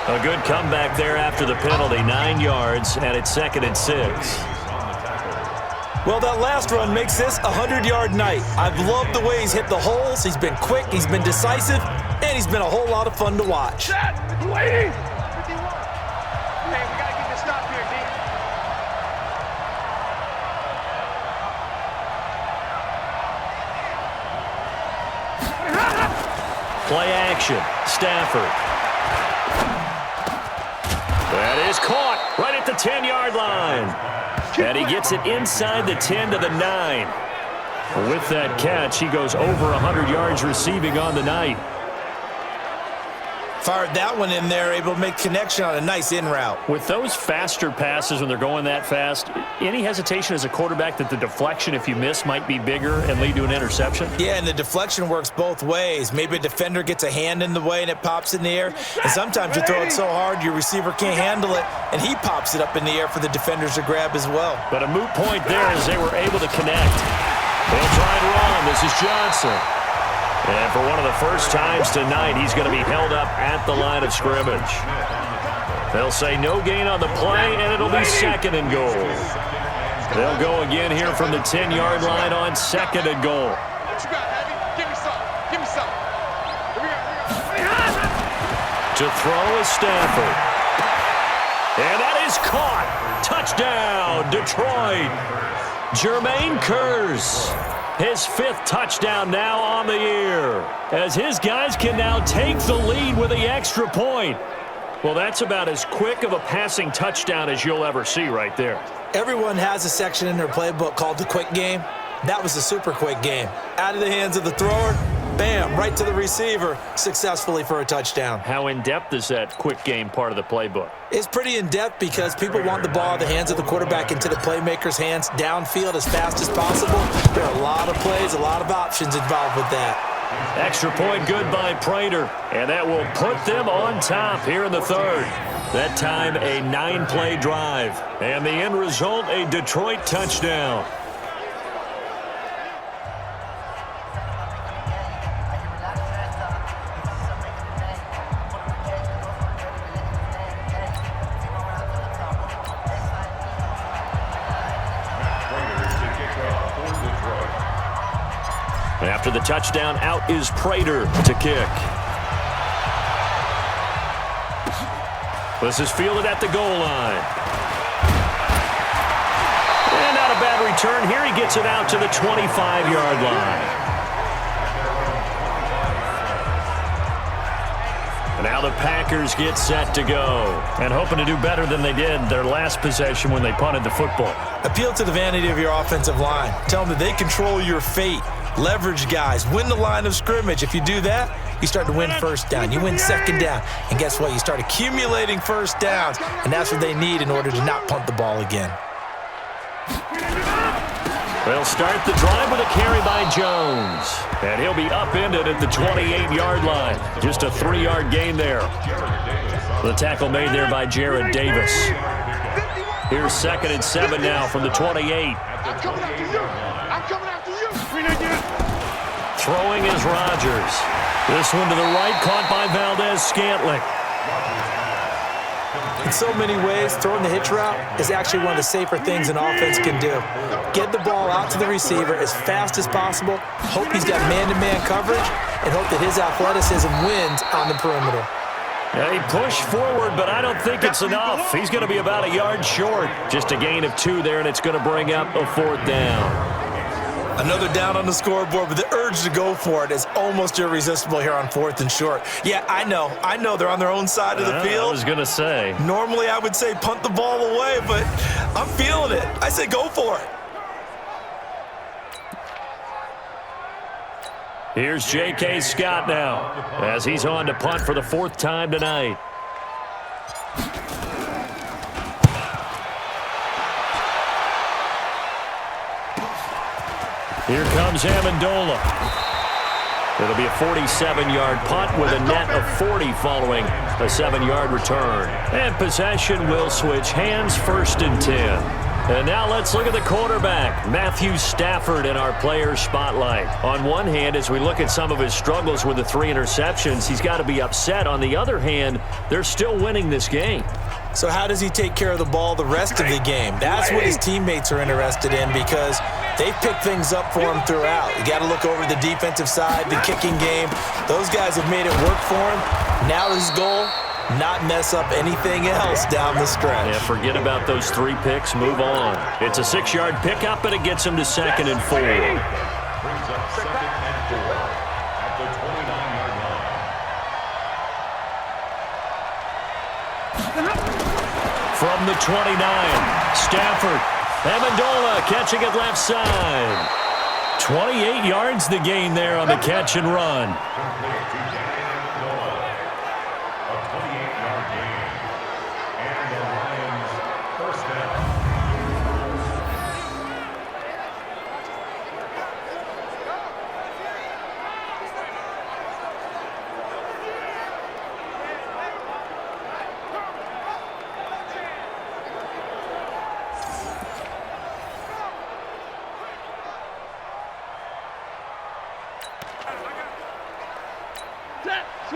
A good comeback there after the penalty. 9 yards, and it's 2nd and 6. Well, that last run makes this a 100-yard night. I've loved the way he's hit the holes. He's been quick, he's been decisive, and he's been a whole lot of fun to watch. Waiting. 51. Hey, we got to get this stop here, D. Play action. Stafford. That is caught right at the 10-yard line. And he gets it inside the 10 to the 9. With that catch, he goes over 100 yards receiving on the night. Fired that one in there, able to make connection on a nice in route. With those faster passes when they're going that fast, any hesitation as a quarterback that the deflection, if you miss, might be bigger and lead to an interception? Yeah, and the deflection works both ways. Maybe a defender gets a hand in the way and it pops in the air. And sometimes you throw it so hard your receiver can't handle it, and he pops it up in the air for the defenders to grab as well. But a moot point there as they were able to connect. They'll try and run. This is Johnson. And for one of the first times tonight, he's going to be held up at the line of scrimmage. They'll say no gain on the play, and it'll be 2nd and goal. They'll go again here from the 10-yard line on 2nd and goal. What you got, Abby? Give me some. Give me some. To throw is Stafford. And that is caught. Touchdown, Detroit. Jermaine Kearse. His 5th touchdown now on the year, as his guys can now take the lead with the extra point. Well, that's about as quick of a passing touchdown as you'll ever see right there. Everyone has a section in their playbook called the quick game. That was a super quick game. Out of the hands of the thrower, bam, right to the receiver, successfully for a touchdown. How in-depth is that quick game part of the playbook? It's pretty in-depth because people want the ball in the hands of the quarterback into the playmaker's hands downfield as fast as possible. There are a lot of plays, a lot of options involved with that. Extra point good by Prater, and that will put them on top here in the 3rd. That time a 9-play drive, and the end result a Detroit touchdown. After the touchdown, out is Prater to kick. This is fielded at the goal line. And not a bad return here. He gets it out to the 25-yard line. And now the Packers get set to go. And hoping to do better than they did their last possession when they punted the football. Appeal to the vanity of your offensive line. Tell them that they control your fate. Leverage guys. Win the line of scrimmage. If you do that, you start to win 1st down. You win 2nd down. And guess what? You start accumulating 1st downs. And that's what they need in order to not punt the ball again. They'll start the drive with a carry by Jones. And he'll be upended at the 28-yard line. Just a 3-yard gain there. The tackle made there by Jared Davis. Here's 2nd and 7 now from the 28. I'm coming after you. I'm coming after you. Throwing is Rodgers. This one to the right, caught by Valdez-Scantling. In so many ways, throwing the hitch route is actually one of the safer things an offense can do. Get the ball out to the receiver as fast as possible, hope he's got man-to-man coverage, and hope that his athleticism wins on the perimeter. Yeah, he pushed forward, but I don't think it's enough. He's going to be about a yard short. Just a gain of 2 there, and it's going to bring up a 4th down. Another down on the scoreboard, but the urge to go for it is almost irresistible here on 4th and short. Yeah, I know they're on their own side of the field. I was going to say. Normally I would say punt the ball away, but I'm feeling it. I say go for it. Here's J.K. Scott now as he's on to punt for the 4th time tonight. Here comes Amendola. It'll be a 47-yard punt with a net of 40 following a 7-yard return. And possession will switch hands, 1st and 10. And now let's look at the quarterback, Matthew Stafford, in our player spotlight. On one hand, as we look at some of his struggles with the 3 interceptions, he's got to be upset. On the other hand, they're still winning this game. So how does he take care of the ball the rest of the game? That's what his teammates are interested in because they've picked things up for him throughout. You got to look over the defensive side, the kicking game. Those guys have made it work for him. Now his goal, not mess up anything else down the stretch. Yeah, forget about those 3 picks, move on. It's a 6-yard pickup, and it gets him to 2nd and 4. Brings up 2nd and 4 at the 29-yard line. From the 29, Stafford. Amendola catching it left side. 28 yards the gain there on the catch and run. A 28-yard gain. And the Lions first down.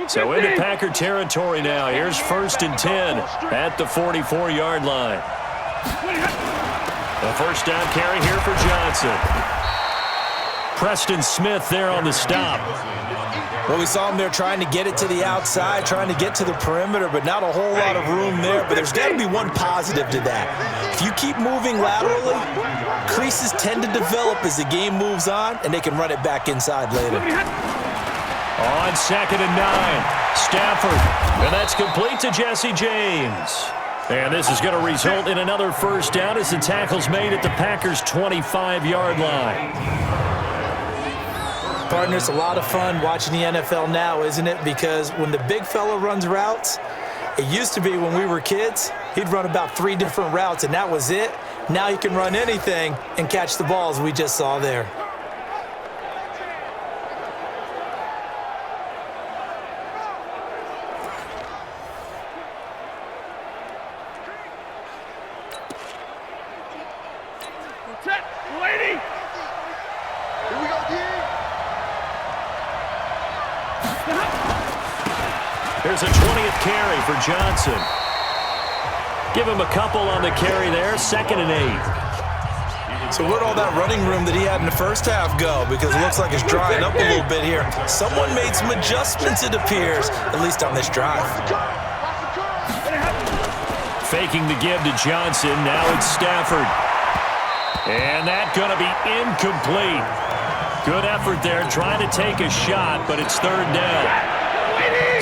So into Packer territory now. Here's 1st and 10 at the 44-yard line. A 1st down carry here for Johnson. Preston Smith there on the stop. Well, we saw him there trying to get it to the outside, trying to get to the perimeter, but not a whole lot of room there. But there's got to be one positive to that. If you keep moving laterally, creases tend to develop as the game moves on, and they can run it back inside later. On 2nd and 9, Stafford. And that's complete to Jesse James. And this is going to result in another 1st down as the tackle's made at the Packers' 25-yard line. Partner, it's a lot of fun watching the NFL now, isn't it? Because when the big fella runs routes, it used to be when we were kids, he'd run about 3 different routes, and that was it. Now he can run anything and catch the balls we just saw there. There's a 20th carry for Johnson. Give him a couple on the carry there, 2nd and 8. So where'd all that running room that he had in the first half go? Because it looks like it's drying up a little bit here. Someone made some adjustments, it appears, at least on this drive. Faking the give to Johnson. Now it's Stafford. And that's going to be incomplete. Good effort there, trying to take a shot, but it's 3rd down.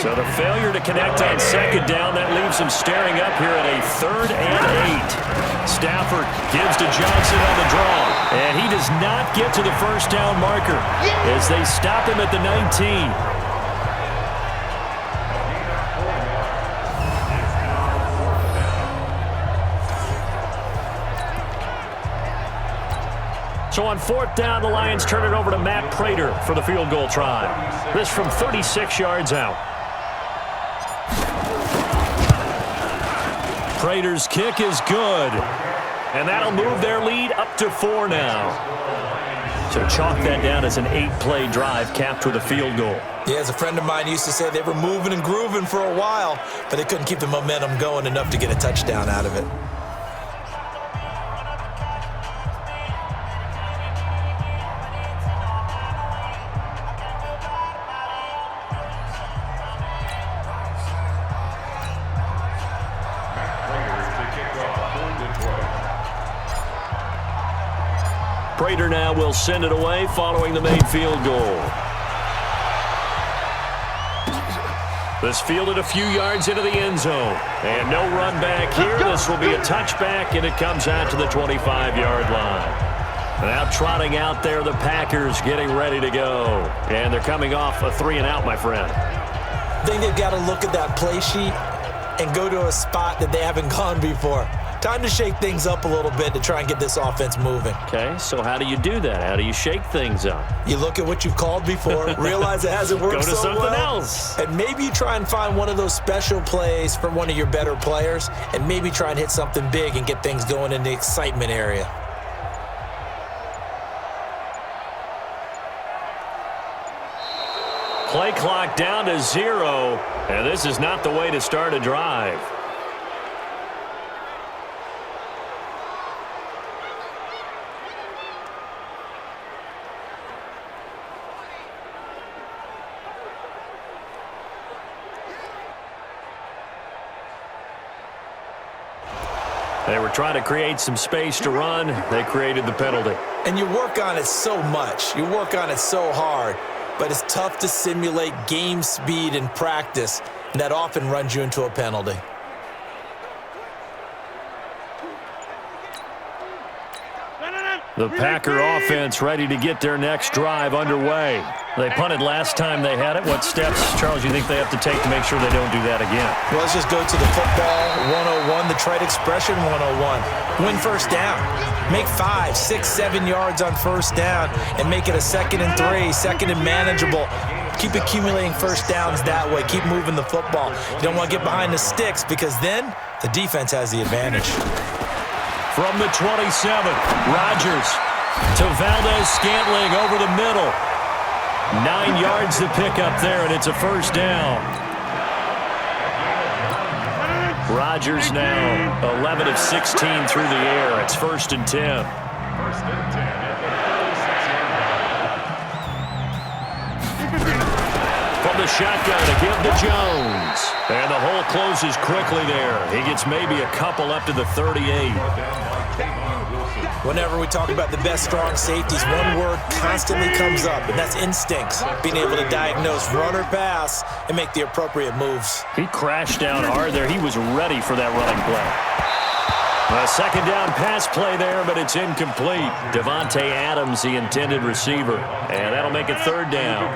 So the failure to connect on 2nd down, that leaves him staring up here at a 3rd and 8. Stafford gives to Johnson on the draw. And he does not get to the 1st down marker as they stop him at the 19. So on 4th down, the Lions turn it over to Matt Prater for the field goal try. This from 36 yards out. Prater's kick is good. And that'll move their lead up to 4 now. So chalk that down as an 8-play drive capped with a field goal. Yeah, as a friend of mine used to say, they were moving and grooving for a while, but they couldn't keep the momentum going enough to get a touchdown out of it. Raider now will send it away following the made field goal. This fielded a few yards into the end zone. And no run back here. This will be a touchback, and it comes out to the 25-yard line. Now trotting out there, the Packers getting ready to go. And they're coming off a 3-and-out, my friend. I think they've got to look at that play sheet and go to a spot that they haven't gone before. Time to shake things up a little bit to try and get this offense moving. Okay, so how do you do that? How do you shake things up? You look at what you've called before, realize it hasn't worked Go to so something well, else. and maybe you try and find one of those special plays from one of your better players, and maybe try and hit something big and get things going in the excitement area. Play clock down to 0, and this is not the way to start a drive. They were trying to create some space to run. They created the penalty. And you work on it so much. You work on it so hard. But it's tough to simulate game speed in practice, and that often runs you into a penalty. The Packer offense ready to get their next drive underway. They punted last time they had it. What steps, Charles, you think they have to take to make sure they don't do that again? Well, let's just go to the football 101, the trade expression 101. Win first down. Make 5, 6, 7 yards on first down and make it a 2nd and 3, 2nd and manageable. Keep accumulating first downs that way. Keep moving the football. You don't want to get behind the sticks because then the defense has the advantage. From the 27, Rodgers to Valdez-Scantling over the middle. 9 yards to pick up there, and it's a first down. Rodgers now 11 of 16 through the air. It's 1st and 10. First and 10 at the 36-yard line. From the shotgun to give to Jones. And the hole closes quickly there. He gets maybe a couple up to the 38. Whenever we talk about the best strong safeties, one word constantly comes up, and that's instincts. Being able to diagnose run or pass and make the appropriate moves. He crashed down hard there. He was ready for that running play. A 2nd down pass play there, but it's incomplete. Devontae Adams, the intended receiver. And that'll make it 3rd down.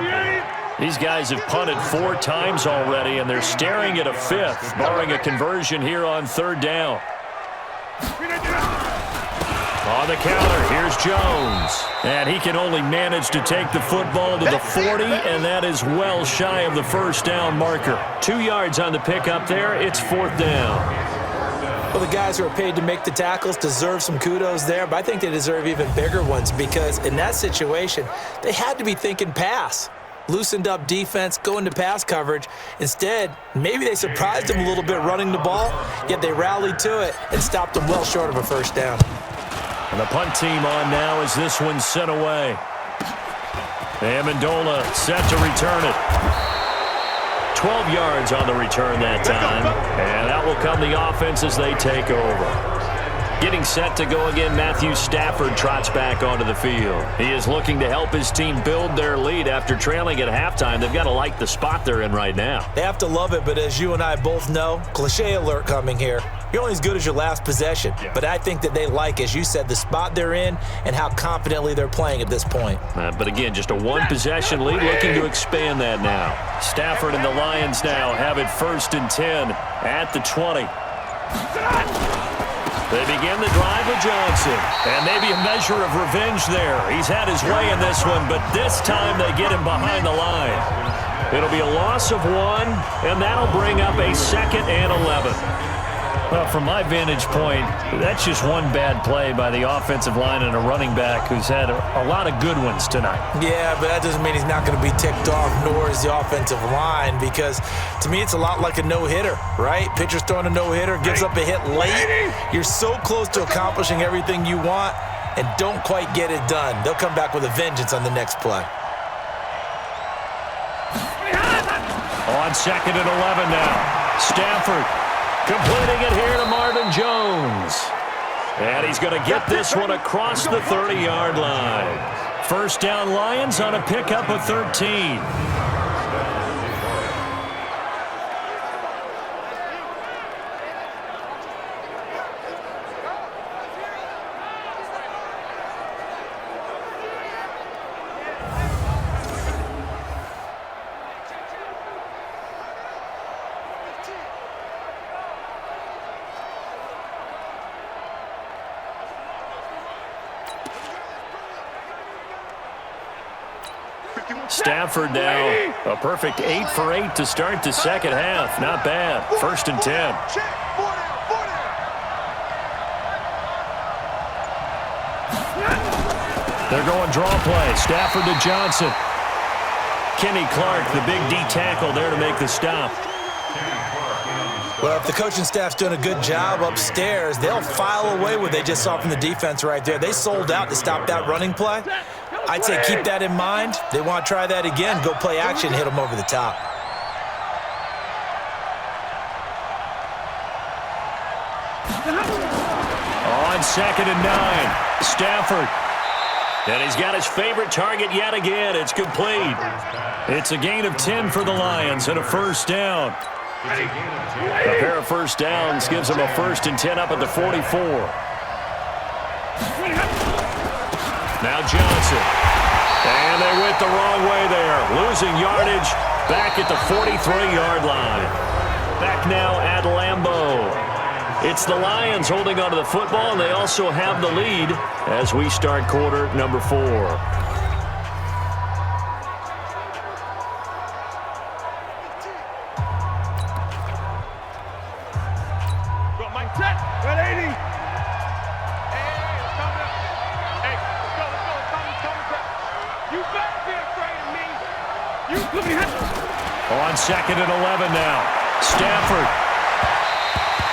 These guys have punted 4 times already, and they're staring at a 5th, barring a conversion here on 3rd down. On the counter, here's Jones. And he can only manage to take the football to the 40, and that is well shy of the first down marker. 2 yards on the pickup there. It's 4th down. Well, the guys who are paid to make the tackles deserve some kudos there, but I think they deserve even bigger ones because in that situation, they had to be thinking pass. Loosened up defense, going to pass coverage. Instead, maybe they surprised them a little bit running the ball, yet they rallied to it and stopped them well short of a first down. And the punt team on now as this one's sent away. Amendola set to return it. 12 yards on the return that time. And that will come the offense as they take over. Getting set to go again, Matthew Stafford trots back onto the field. He is looking to help his team build their lead after trailing at halftime. They've got to like the spot they're in right now. They have to love it, but as you and I both know, cliche alert coming here. You're only as good as your last possession. But I think that they like, as you said, the spot they're in and how confidently they're playing at this point. But again, just a 1-possession lead, looking to expand that now. Stafford and the Lions now have it 1st and 10 at the 20. They begin the drive with Johnson. And maybe a measure of revenge there. He's had his way in this one, but this time they get him behind the line. It'll be a loss of 1, and that'll bring up a 2nd and 11. Well, from my vantage point, that's just one bad play by the offensive line and a running back who's had a lot of good ones tonight. Yeah, but that doesn't mean he's not going to be ticked off, nor is the offensive line, because to me it's a lot like a no-hitter, right? Pitcher's throwing a no-hitter, gives up a hit late. You're so close to accomplishing everything you want and don't quite get it done. They'll come back with a vengeance on the next play. On 2nd and 11 now. Stafford completing it here to Marvin Jones. And he's going to get this one across the 30-yard line. First down Lions on a pickup of 13. Stafford now, a perfect 8 for 8 to start the second half. Not bad. First and 10. They're going draw play. Stafford to Johnson. Kenny Clark, the big D tackle there to make the stop. Well, if the coaching staff's doing a good job upstairs, they'll file away what they just saw from the defense right there. They sold out to stop that running play. I'd say keep that in mind. They want to try that again. Go play action, hit them over the top. On 2nd and 9, Stafford. And he's got his favorite target yet again. It's complete. It's a gain of 10 for the Lions and a first down. A pair of first downs gives them a first and 10 up at the 44. Now Johnson. And they went the wrong way there. Losing yardage back at the 43-yard line. Back now at Lambeau. It's the Lions holding onto the football, and they also have the lead as we start quarter number 4. On 2nd and 11 now. Stafford.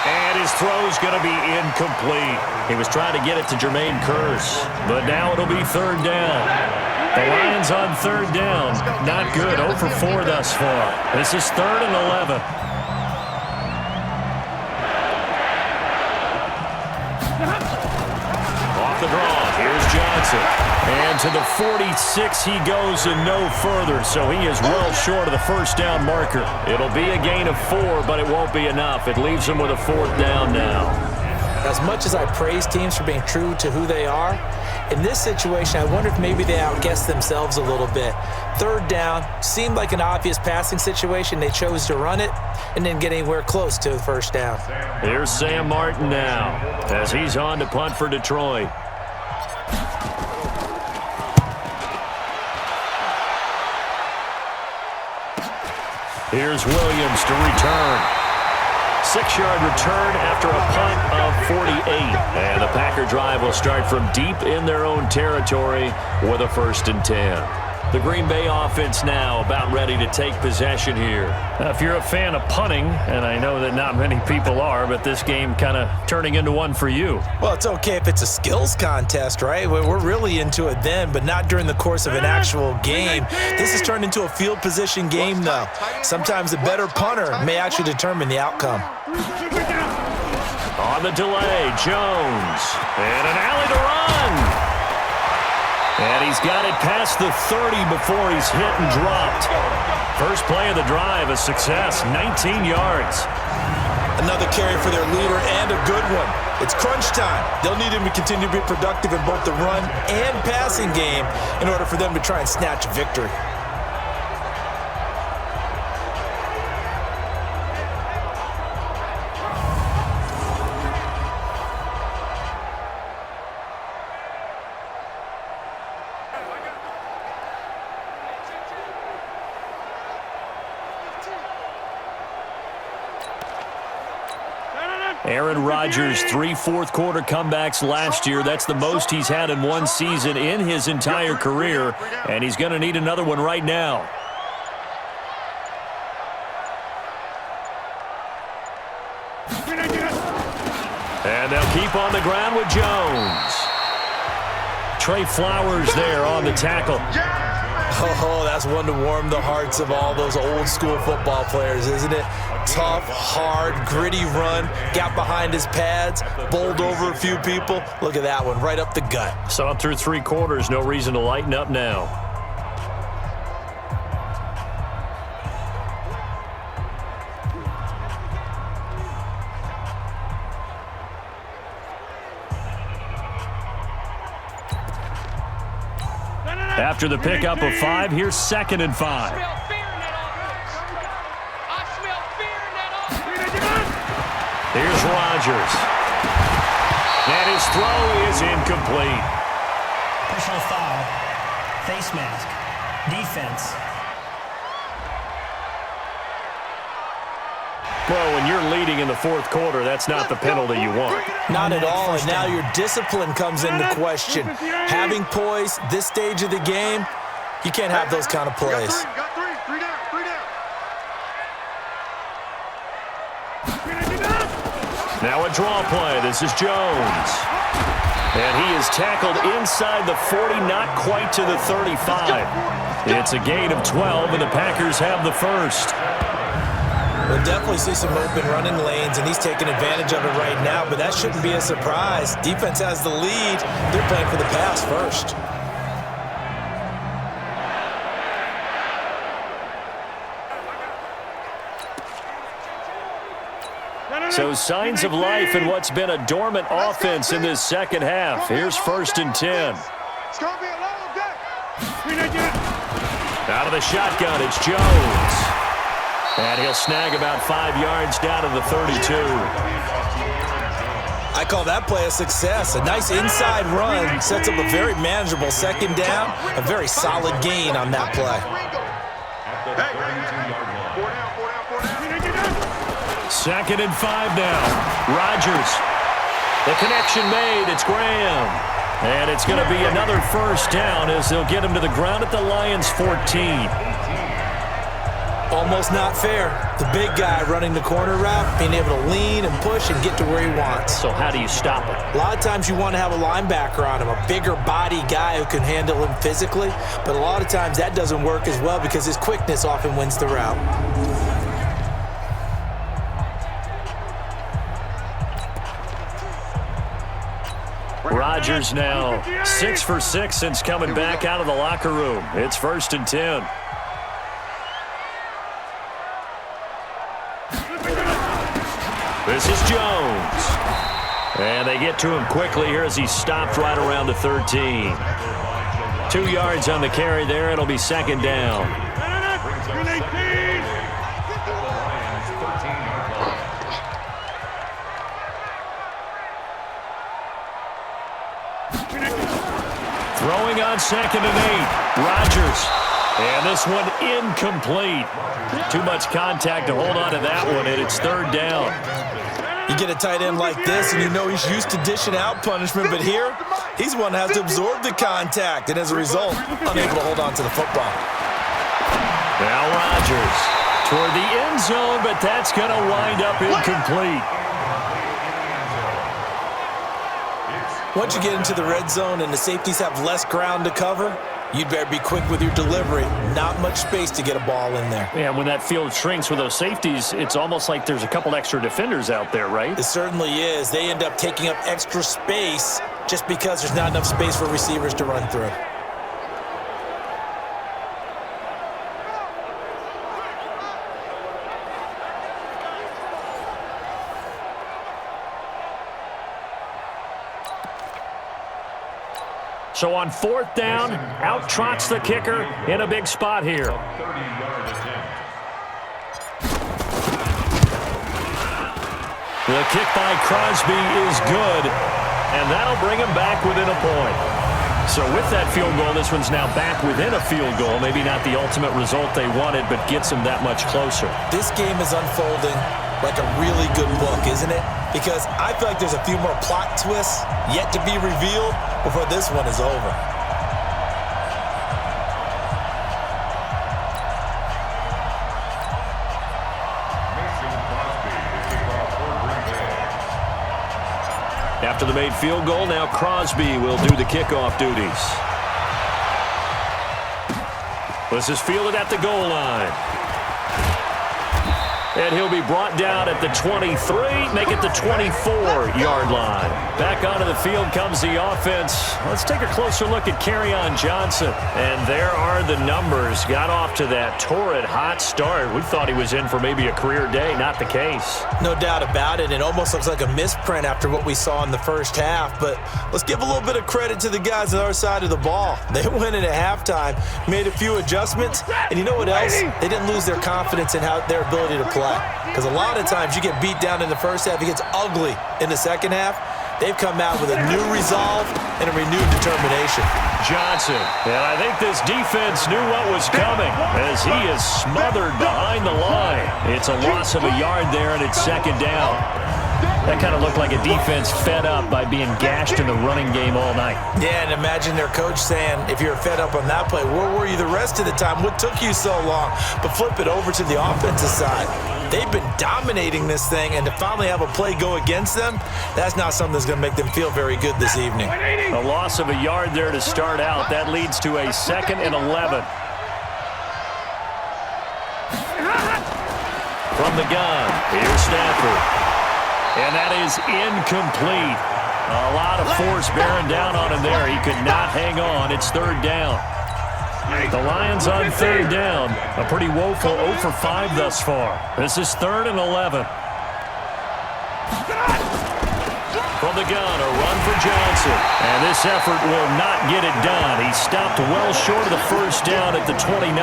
And his throw's going to be incomplete. He was trying to get it to Jermaine Kearse, but now it'll be third down. The Lions on third down. Not good. 0 for 4 thus far. This is 3rd and 11. Off the draw. Here's Johnson. And to the 46 he goes and no further, so he is well short of the first down marker. It'll be a gain of 4, but it won't be enough. It leaves him with a 4th down now. As much as I praise teams for being true to who they are, in this situation, I wonder if maybe they outguessed themselves a little bit. Third down seemed like an obvious passing situation. They chose to run it and didn't get anywhere close to the first down. Here's Sam Martin now as he's on to punt for Detroit. Here's Williams to return. 6-yard return after a punt of 48. And the Packer drive will start from deep in their own territory with a 1st and 10. The Green Bay offense now about ready to take possession here. If you're a fan of punting, and I know that not many people are, but this game kind of turning into one for you. Well, it's okay if it's a skills contest, right? We're really into it then, but not during the course of an actual game. This has turned into a field position game, though. Sometimes a better punter may actually determine the outcome. On the delay, Jones. And an alley to run. And he's got it past the 30 before he's hit and dropped. First play of the drive, a success, 19 yards. Another carry for their leader and a good one. It's crunch time. They'll need him to continue to be productive in both the run and passing game in order for them to try and snatch a victory. Aaron Rodgers, 3 fourth-quarter comebacks last year. That's the most he's had in one season in his entire career, and he's going to need another one right now. And they'll keep on the ground with Jones. Trey Flowers there on the tackle. Oh, that's one to warm the hearts of all those old school football players, isn't it? Tough, hard, gritty run, got behind his pads, bowled over a few people. Look at that one, right up the gut. Saw it through 3 quarters, no reason to lighten up now. After the pickup of 5, here's 2nd and 5. Here's Rodgers. And his throw is incomplete. Personal foul. Face mask. Defense. Well, when you're leading in the 4th quarter, that's not the penalty you want. Not at all, and now your discipline comes into question. Having poise this stage of the game, you can't have those kind of plays. Got three down. Now a draw play. This is Jones. And he is tackled inside the 40, not quite to the 35. It's a gain of 12, and the Packers have the first. We'll definitely see some open running lanes, and he's taking advantage of it right now, but that shouldn't be a surprise. Defense has the lead. They're playing for the pass first. So signs of life in what's been a dormant offense in this second half. Here's 1st and 10. It's going to be a long day. Out of the shotgun, it's Jones. And he'll snag about 5 yards down to the 32. I call that play a success. A nice inside run sets up a very manageable 2nd down. A very solid gain on that play. Second and 5 now. Rodgers. The connection made. It's Graham. And it's going to be another 1st down as they'll get him to the ground at the Lions' 14. Almost not fair. The big guy running the corner route, being able to lean and push and get to where he wants. So how do you stop it? A lot of times you want to have a linebacker on him, a bigger body guy who can handle him physically, but a lot of times that doesn't work as well because his quickness often wins the route. Rodgers now 6 for 6 since coming back out of the locker room. It's 1st and 10. This is Jones. And they get to him quickly here as he stopped right around the 13. 2 yards on the carry there. It'll be 2nd down. Throwing on 2nd and 8. Rodgers. And this one incomplete. Too much contact to hold on to that one, and it's 3rd down. You get a tight end like this, and you know he's used to dishing out punishment, but here, he's one that has to absorb the contact, and as a result, unable to hold on to the football. Now Rodgers toward the end zone, but that's going to wind up incomplete. Once you get into the red zone and the safeties have less ground to cover, you'd better be quick with your delivery. Not much space to get a ball in there. Yeah, when that field shrinks with those safeties, it's almost like there's a couple extra defenders out there, right? It certainly is. They end up taking up extra space just because there's not enough space for receivers to run through. So on 4th down, out trots the kicker in a big spot here. The kick by Crosby is good, and that'll bring him back within a point. So with that field goal, this one's now back within a field goal. Maybe not the ultimate result they wanted, but gets them that much closer. This game is unfolding like a really good book, isn't it? Because I feel like there's a few more plot twists yet to be revealed before this one is over. After the made field goal, now Crosby will do the kickoff duties. This is fielded at the goal line. And he'll be brought down at the 23, make it the 24-yard line. Back onto the field comes the offense. Let's take a closer look at Kerryon Johnson. And there are the numbers. Got off to that torrid hot start. We thought he was in for maybe a career day. Not the case. No doubt about it. It almost looks like a misprint after what we saw in the first half. But let's give a little bit of credit to the guys on our side of the ball. They went in at halftime, made a few adjustments, and you know what else? They didn't lose their confidence in their ability to play. Because a lot of times you get beat down in the first half, it gets ugly in the second half. They've come out with a new resolve and a renewed determination. Johnson, and I think this defense knew what was coming as he is smothered behind the line. It's a loss of a yard there, and it's second down. That kind of looked like a defense fed up by being gashed in the running game all night. Yeah, and imagine their coach saying, if you're fed up on that play, where were you the rest of the time? What took you so long? But flip it over to the offensive side. They've been dominating this thing, and to finally have a play go against them, that's not something that's going to make them feel very good this evening. A loss of a yard there to start out. That leads to a 2nd and 11. From the gun, here's Stafford. And that is incomplete. A lot of force bearing down on him there. He could not hang on. It's third down. The Lions on third down. A pretty woeful 0 for 5 thus far. This is 3rd and 11. From the gun, a run for Johnson. And this effort will not get it done. He stopped well short of the first down at the 29.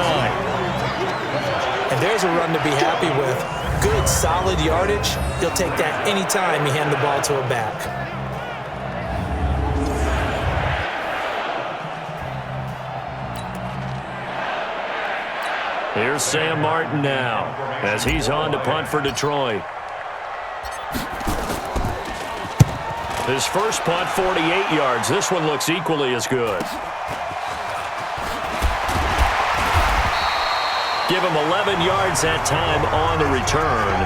And there's a run to be happy with. Good, solid yardage. He'll take that anytime you hand the ball to a back. Here's Sam Martin now as he's on to punt for Detroit. His first punt, 48 yards. This one looks equally as good. Give him 11 yards that time on the return.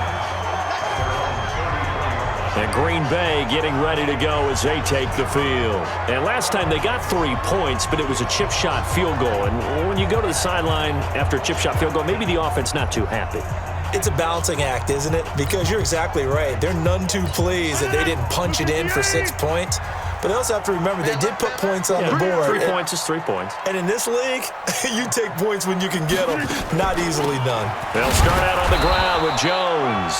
And Green Bay getting ready to go as they take the field. And last time they got 3 points, but it was a chip shot field goal. And when you go to the sideline after a chip shot field goal, maybe the offense not too happy. It's a balancing act, isn't it? Because you're exactly right. They're none too pleased that they didn't punch it in for 6 points. But they also have to remember they did put points on the board. 3 points is 3 points. And in this league, you take points when you can get them. Not easily done. They'll start out on the ground with Jones.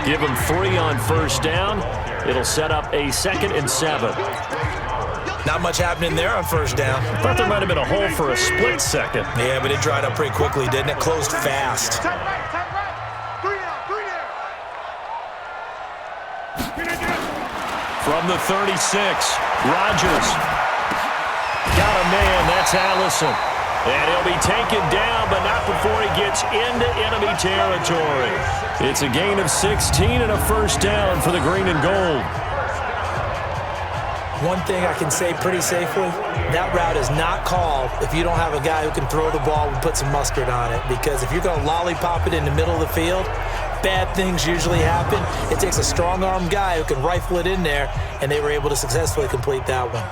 Give him 3 on first down. It'll set up a 2nd and 7. Not much happening there on first down. I thought there might have been a hole for a split second. Yeah, but it dried up pretty quickly, didn't it? Closed fast. From the 36, Rodgers. Got a man, that's Allison. And he'll be taken down, but not before he gets into enemy territory. It's a gain of 16 and a first down for the green and gold. One thing I can say pretty safely, that route is not called if you don't have a guy who can throw the ball and put some mustard on it. Because if you're going to lollipop it in the middle of the field, bad things usually happen. It takes a strong-armed guy who can rifle it in there, and they were able to successfully complete that one.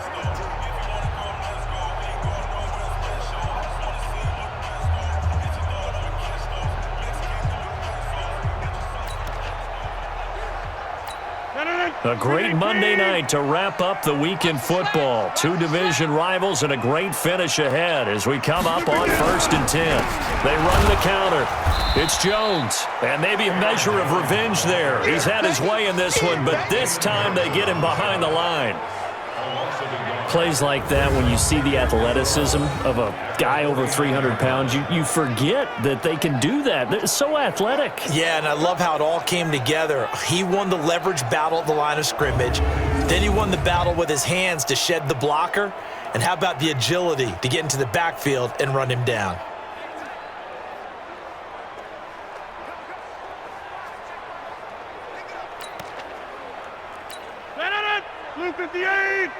A great Monday night to wrap up the week in football. 2 division rivals and a great finish ahead as we come up on 1st and 10. They run the counter. It's Jones, and maybe a measure of revenge there. He's had his way in this one, but this time they get him behind the line. Plays like that, when you see the athleticism of a guy over 300 pounds, you forget that they can do that. They're so athletic. Yeah, and I love how it all came together. He won the leverage battle at the line of scrimmage. Then he won the battle with his hands to shed the blocker. And how about the agility to get into the backfield and run him down? Blue 58!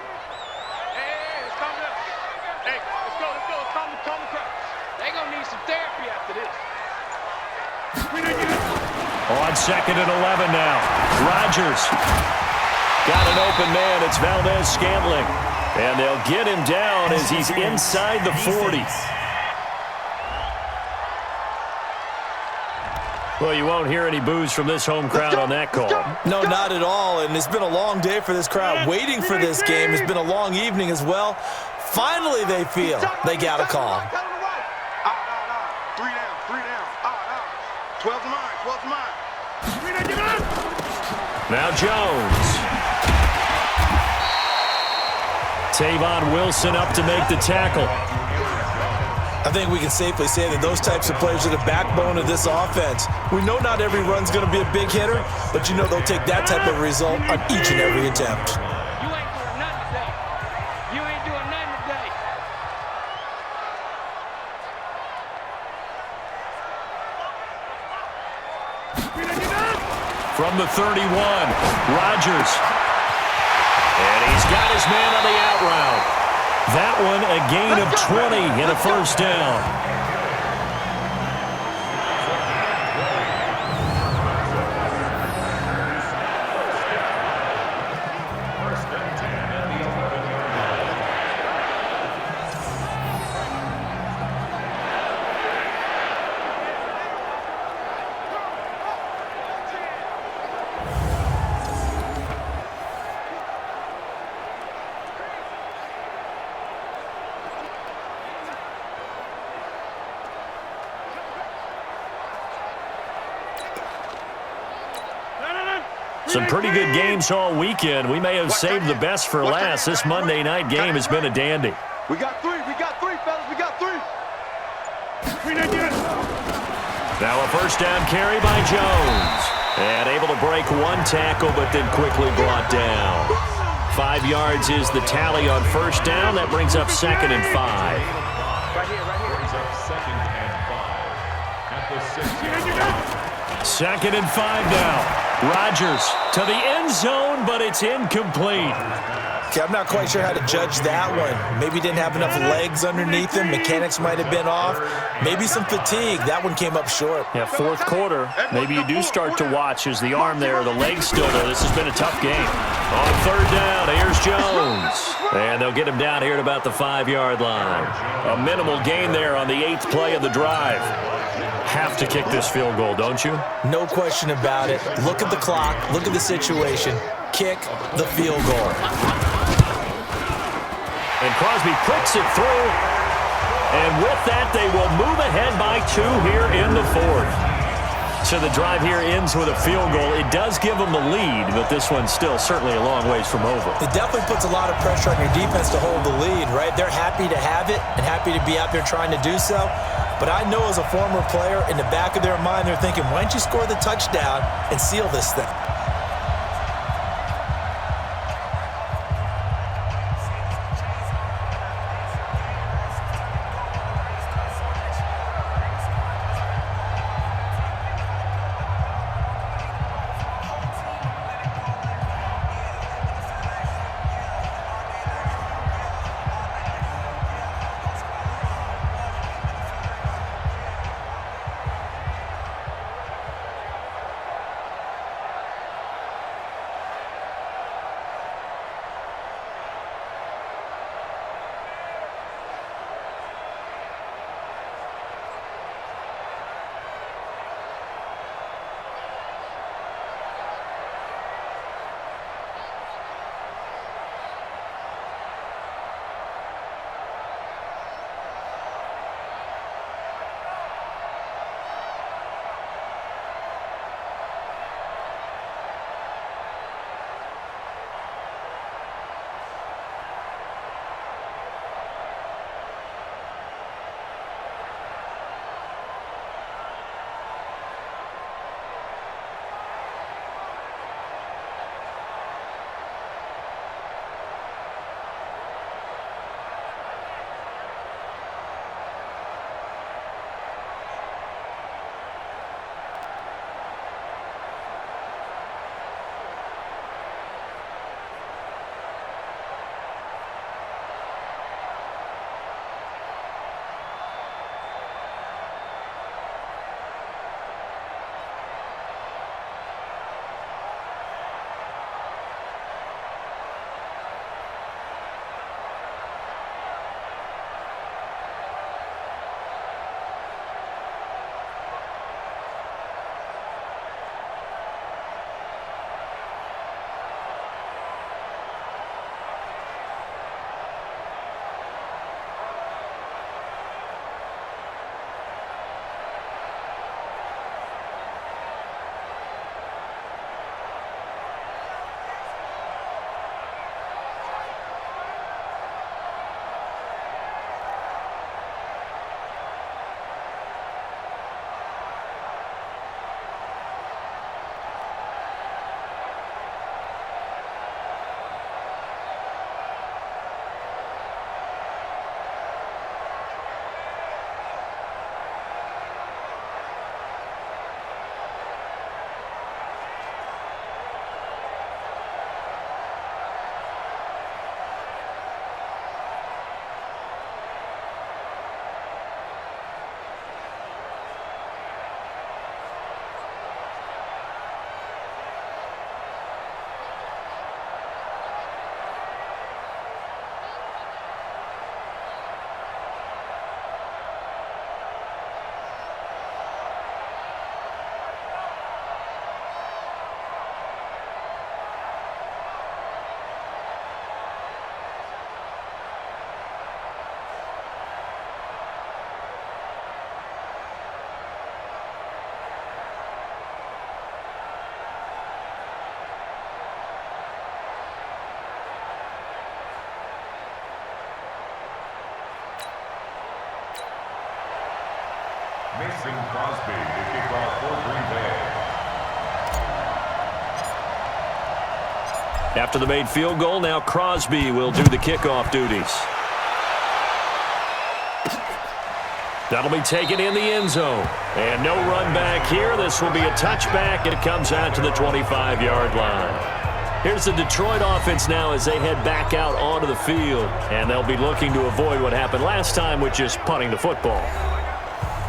On 2nd and 11 now. Rodgers. Got an open man. It's Valdez-Scantling. And they'll get him down as he's inside the 40. Well, you won't hear any boos from this home crowd on that call. No, not at all, and it's been a long day for this crowd. Waiting for this game. It's been a long evening as well. Finally, they feel they got a call. 3 down. 12 to mine. 3 down, Now Jones. Tavon Wilson up to make the tackle. I think we can safely say that those types of players are the backbone of this offense. We know not every run's going to be a big hitter, but you know they'll take that type of result on each and every attempt. You ain't doing nothing today. You ain't doing nothing today. From the 31, Rodgers. And he's got his man on the out route. That one a gain of 20 and a first down. Some pretty good games all weekend. We may have saved the best for last. This Monday night game has been a dandy. We got three, fellas. We got three. Now a first down carry by Jones. And able to break one tackle, but then quickly brought down. 5 yards is the tally on first down. That brings up 2nd and 5. Right here. Brings up 2nd and 5. At the 6-yard line. 2nd and 5 now. Rodgers to the end zone, but it's incomplete. Okay, I'm not quite sure how to judge that one. Maybe didn't have enough legs underneath him. Mechanics might have been off. Maybe some fatigue. That one came up short. Yeah, fourth quarter. Maybe you do start to watch as the arm there, the leg's still there. This has been a tough game. On third down, here's Jones. And they'll get him down here at about the 5-yard line. A minimal gain there on the 8th play of the drive. Have to kick this field goal, don't you? No question about it. Look at the clock. Look at the situation. Kick the field goal. And Crosby pricks it through. And with that, they will move ahead by 2 here in the 4th. So the drive here ends with a field goal. It does give them the lead, but this one's still certainly a long ways from over. It definitely puts a lot of pressure on your defense to hold the lead, right? They're happy to have it and happy to be out there trying to do so. But I know as a former player, in the back of their mind, they're thinking, why don't you score the touchdown and seal this thing? Mason Crosby to kick off for Green Bay. After the made field goal, now Crosby will do the kickoff duties. That'll be taken in the end zone. And no run back here. This will be a touchback, and it comes out to the 25-yard line. Here's the Detroit offense now as they head back out onto the field. And they'll be looking to avoid what happened last time with just punting the football.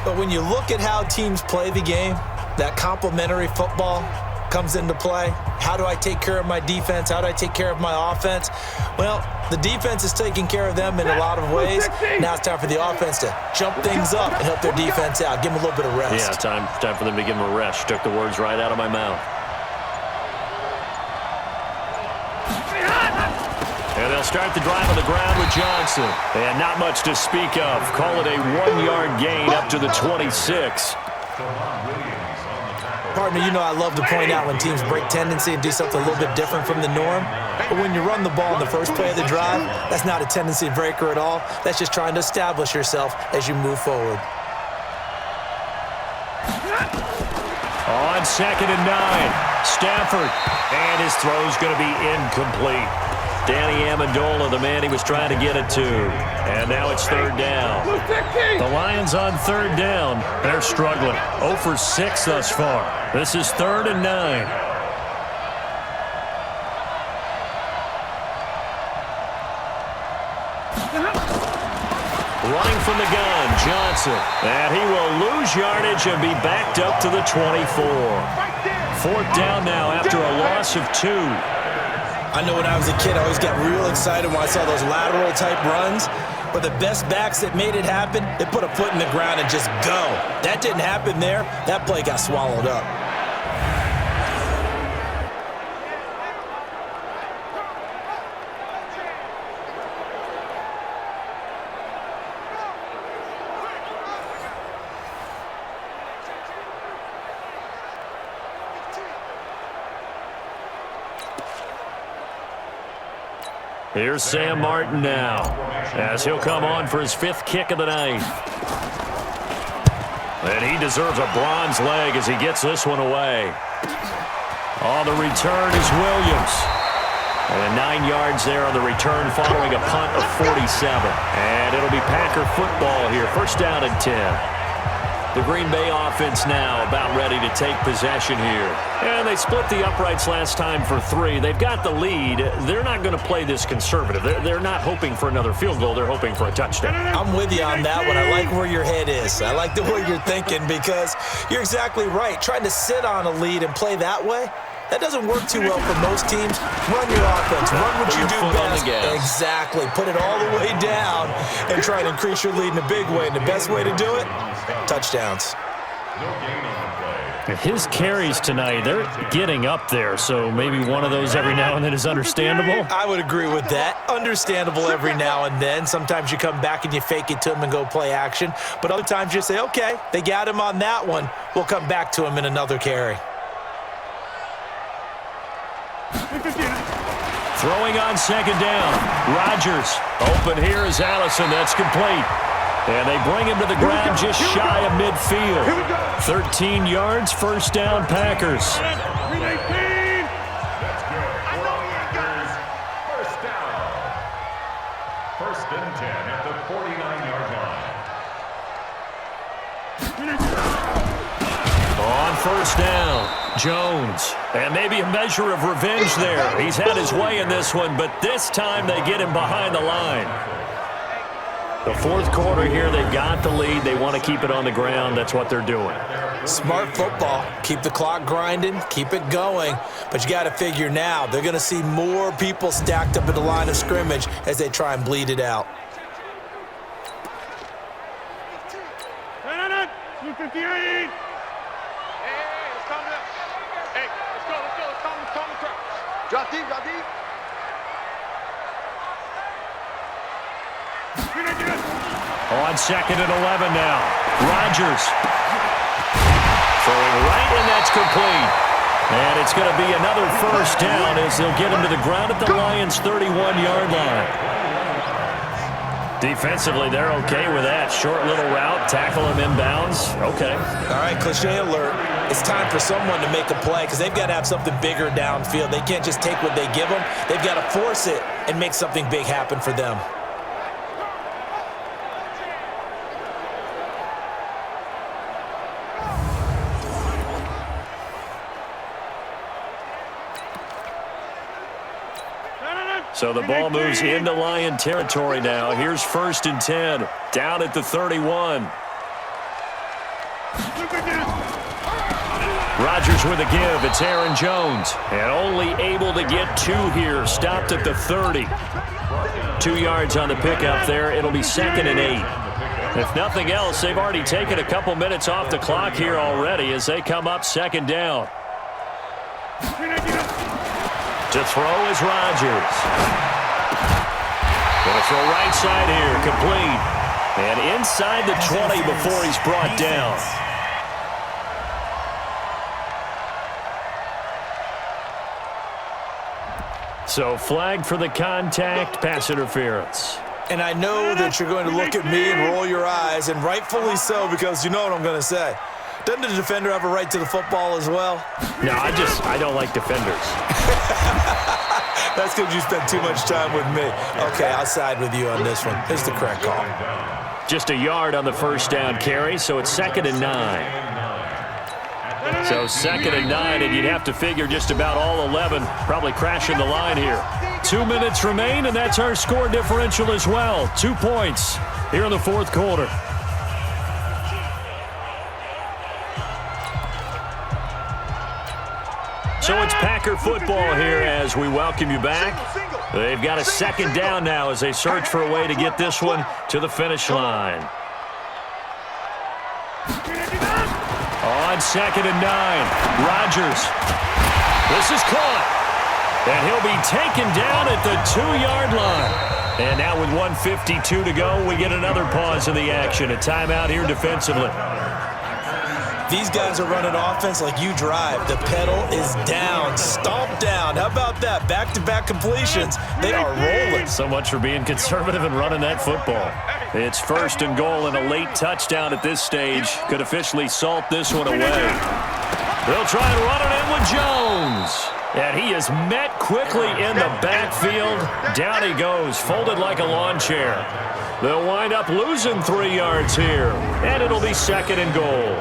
But when you look at how teams play the game, that complementary football comes into play. How do I take care of my defense? How do I take care of my offense? Well, the defense is taking care of them in a lot of ways. Now it's time for the offense to jump things up and help their defense out. Give them a little bit of rest. Yeah, time for them to give them a rest. You took the words right out of my mouth. And they'll start the drive on the ground with Johnson. And not much to speak of. Call it a 1-yard gain up to the 26. Partner, you know I love to point out when teams break tendency and do something a little bit different from the norm. But when you run the ball in the first play of the drive, that's not a tendency breaker at all. That's just trying to establish yourself as you move forward. On 2nd and 9, Stafford. And his throw's going to be incomplete. Danny Amendola, the man he was trying to get it to. And now it's 3rd down. The Lions on 3rd down. They're struggling. 0 for 6 thus far. This is 3rd and 9. Running from the gun, Johnson. And he will lose yardage and be backed up to the 24. 4th down now after a loss of 2. I know when I was a kid, I always got real excited when I saw those lateral-type runs. But the best backs that made it happen, they put a foot in the ground and just go. That didn't happen there. That play got swallowed up. Here's Sam Martin now, as he'll come on for his 5th kick of the night. And he deserves a bronze leg as he gets this one away. On the return is Williams. And 9 yards there on the return following a punt of 47. And it'll be Packer football here, 1st down and 10. The Green Bay offense now about ready to take possession here. And they split the uprights last time for 3. They've got the lead. They're not going to play this conservative. They're not hoping for another field goal. They're hoping for a touchdown. I'm with you on that one. I like where your head is. I like the way you're thinking because you're exactly right. Trying to sit on a lead and play that way, that doesn't work too well for most teams. Run your offense. Run what you do best. Exactly. Put it all the way down and try and increase your lead in a big way. And the best way to do it, touchdowns. His carries tonight, they're getting up there, so maybe one of those every now and then is understandable. I would agree with that. Understandable every now and then. Sometimes you come back and you fake it to him and go play action. But other times you say, okay, they got him on that one. We'll come back to him in another carry. Throwing on 2nd down. Rodgers. Open here is Allison. That's complete. And they bring him to the ground just shy of midfield. 13 yards, 1st down, Packers. That's good. 1st down. 1st and 10 at the 49-yard line. On 1st down. Jones. And maybe a measure of revenge there. He's had his way in this one, but this time they get him behind the line. The 4th quarter here, they've got the lead. They want to keep it on the ground. That's what they're doing. Smart football. Keep the clock grinding. Keep it going. But you got to figure now, they're going to see more people stacked up at the line of scrimmage as they try and bleed it out. 258. Drop deep, drop deep. On 2nd and 11 now. Rodgers. Throwing right, and that's complete. And it's going to be another 1st down as they'll get him to the ground at the Lions' 31-yard line. Defensively, they're okay with that. Short little route, tackle him inbounds. Okay. All right, cliche alert. It's time for someone to make a play because they've got to have something bigger downfield. They can't just take what they give them. They've got to force it and make something big happen for them. So the ball moves into Lion territory now. Here's 1st and 10, down at the 31. Rodgers with a give. It's Aaron Jones. And only able to get 2 here. Stopped at the 30. 2 yards on the pickup there. It'll be 2nd and 8. If nothing else, they've already taken a couple minutes off the clock here already as they come up 2nd down. To throw is Rodgers. Going to throw right side here, complete. And inside the 20 before he's brought down. So flag for the contact, pass interference. And I know that you're going to look at me and roll your eyes, and rightfully so, because you know what I'm going to say. Doesn't the defender have a right to the football as well? No, I don't like defenders. That's because you spent too much time with me. Okay, I'll side with you on this one. It's the correct call. Just a yard on the 1st down carry, so it's 2nd and 9. So 2nd and 9, and you'd have to figure just about all 11 probably crashing the line here. 2 minutes remain, and that's our score differential as well. 2 points here in the 4th quarter. So it's Packer football here as we welcome you back. They've got a 2nd down now as they search for a way to get this one to the finish line. On 2nd and 9, Rodgers. This is caught. And he'll be taken down at the 2-yard line. And now with 1:52 to go, we get another pause in the action. A timeout here defensively. These guys are running offense like you drive. The pedal is down, stomp down. How about that? Back-to-back completions. They are rolling. So much for being conservative and running that football. It's 1st and goal and a late touchdown at this stage. Could officially salt this one away. They'll try and run it in with Jones. And he is met quickly in the backfield. Down he goes, folded like a lawn chair. They'll wind up losing 3 yards here. And it'll be 2nd and goal.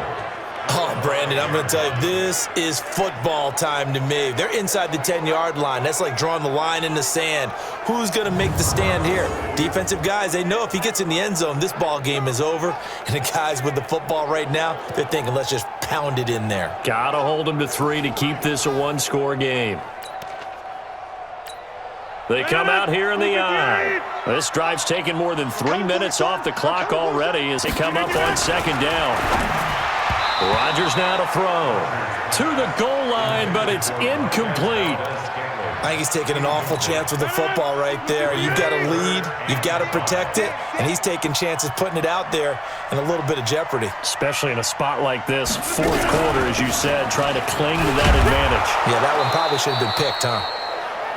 Oh, Brandon, I'm going to tell you, this is football time to me. They're inside the 10-yard line. That's like drawing the line in the sand. Who's going to make the stand here? Defensive guys, they know if he gets in the end zone, this ball game is over. And the guys with the football right now, they're thinking, let's just pound it in there. Got to hold them to 3 to keep this a 1-score game. They come out here in the eye. This drive's taken more than 3 minutes off the clock already as they come up on 2nd down. Rodgers now to throw. To the goal line, but it's incomplete. I think he's taking an awful chance with the football right there. You've got to lead, you've got to protect it, and he's taking chances putting it out there in a little bit of jeopardy. Especially in a spot like this, 4th quarter, as you said, trying to cling to that advantage. Yeah, that one probably should have been picked, huh?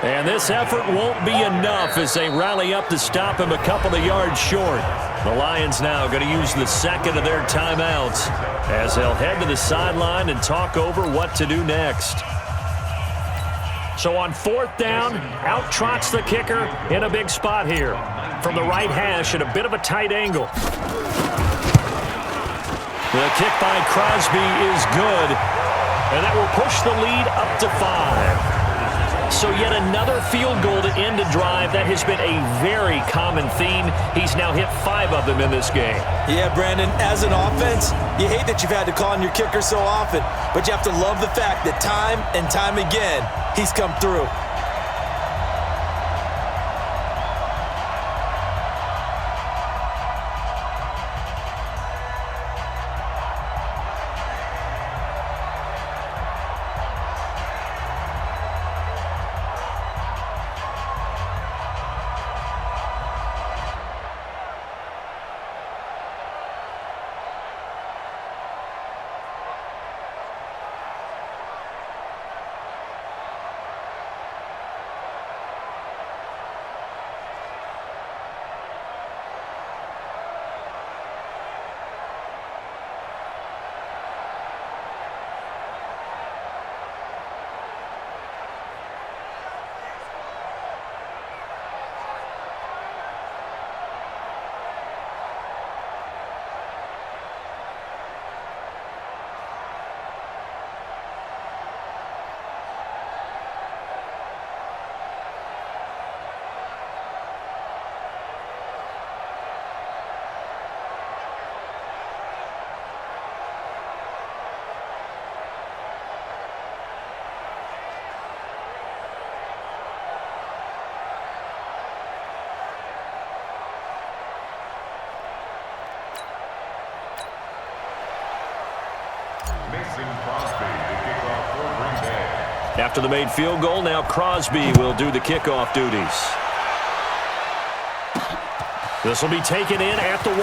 And this effort won't be enough as they rally up to stop him a couple of yards short. The Lions now going to use the 2nd of their timeouts as they'll head to the sideline and talk over what to do next. So on 4th down, out trots the kicker in a big spot here. From the right hash at a bit of a tight angle. The kick by Crosby is good, and that will push the lead up to 5. So yet another field goal to end a drive. That has been a very common theme. He's now hit 5 of them in this game. Yeah, Brandon, as an offense, you hate that you've had to call on your kicker so often, but you have to love the fact that time and time again, he's come through. Mason Crosby to kick off for Green Bay. After the made field goal, now Crosby will do the kickoff duties. This will be taken in at the 1.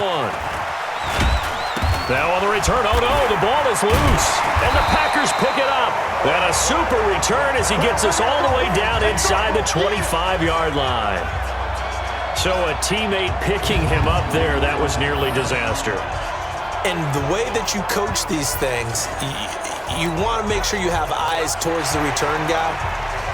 Now on the return, oh no, the ball is loose. And the Packers pick it up. And a super return as he gets us all the way down inside the 25-yard line. So a teammate picking him up there, that was nearly disaster. And the way that you coach these things, you want to make sure you have eyes towards the return guy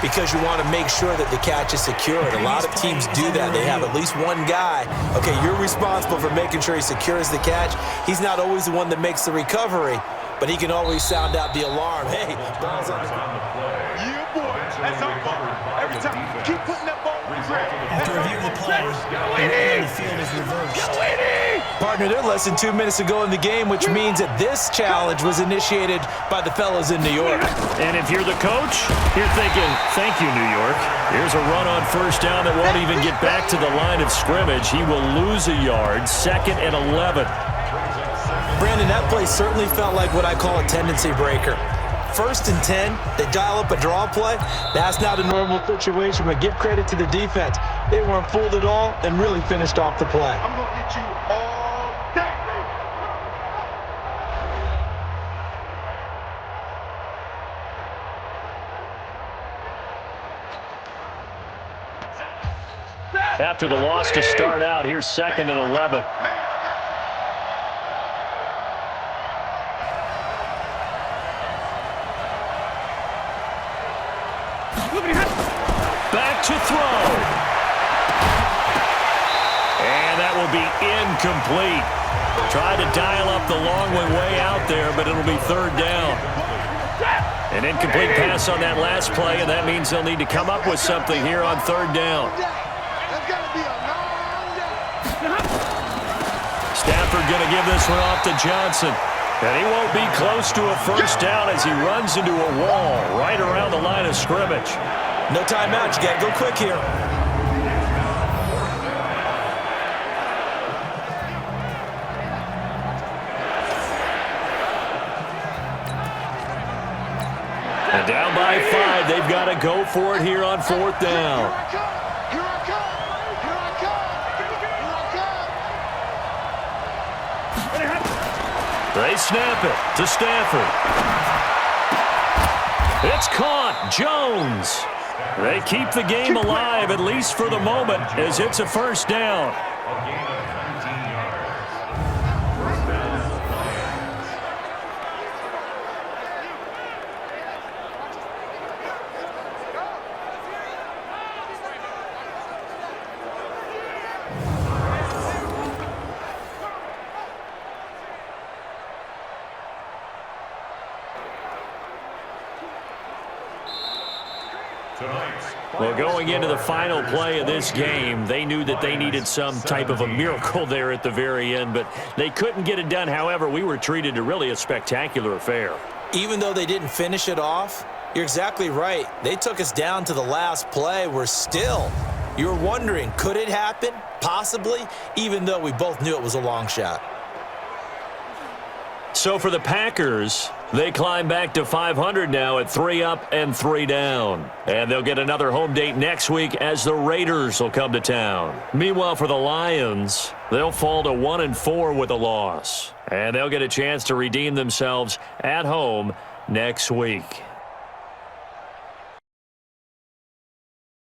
because you want to make sure that the catch is secured. A lot of teams do that. They have at least one guy. Okay, you're responsible for making sure he secures the catch. He's not always the one that makes the recovery, but he can always sound out the alarm. Hey, ball's on the Yeah, boy. That's our ball. Every time. Keep putting that ball in the ground. After reviewing the play, the rule on the field is reversed. partner. They're less than 2 minutes to go in the game, which means that this challenge was initiated by the fellas in New York. And if you're the coach, you're thinking, thank you, New York. Here's a run on first down that won't even get back to the line of scrimmage. He will lose a yard, 2nd and 11. Brandon, that play certainly felt like what I call a tendency breaker. 1st and 10, they dial up a draw play. That's not a normal situation, but give credit to the defense. They weren't fooled at all and really finished off the play. I'm going to get you all day. After the loss to start out, here's 2nd and 11. Back to throw. And that will be incomplete. Tried to dial up the long one way out there, but it'll be 3rd down. An incomplete pass on that last play, and that means they'll need to come up with something here on 3rd down. Stafford going to give this one off to Johnson. And he won't be close to a first down as he runs into a wall right around the line of scrimmage. No timeout. You got to go quick here. And down by 5. They've got to go for it here on 4th down. They snap it to Stafford. It's caught. Jones. They keep the game alive, at least for the moment, as it's a first down. A gain of 19 yards. First down, Lions. Well, going into the final play of this game, they knew that they needed some type of a miracle there at the very end, but they couldn't get it done. However, we were treated to really a spectacular affair. Even though they didn't finish it off, you're exactly right. They took us down to the last play. We're still, you're wondering, could it happen? Possibly, even though we both knew it was a long shot. So for the Packers, they climb back to 500 now at 3 up and 3 down. And they'll get another home date next week as the Raiders will come to town. Meanwhile, for the Lions, they'll fall to 1-4 with a loss. And they'll get a chance to redeem themselves at home next week.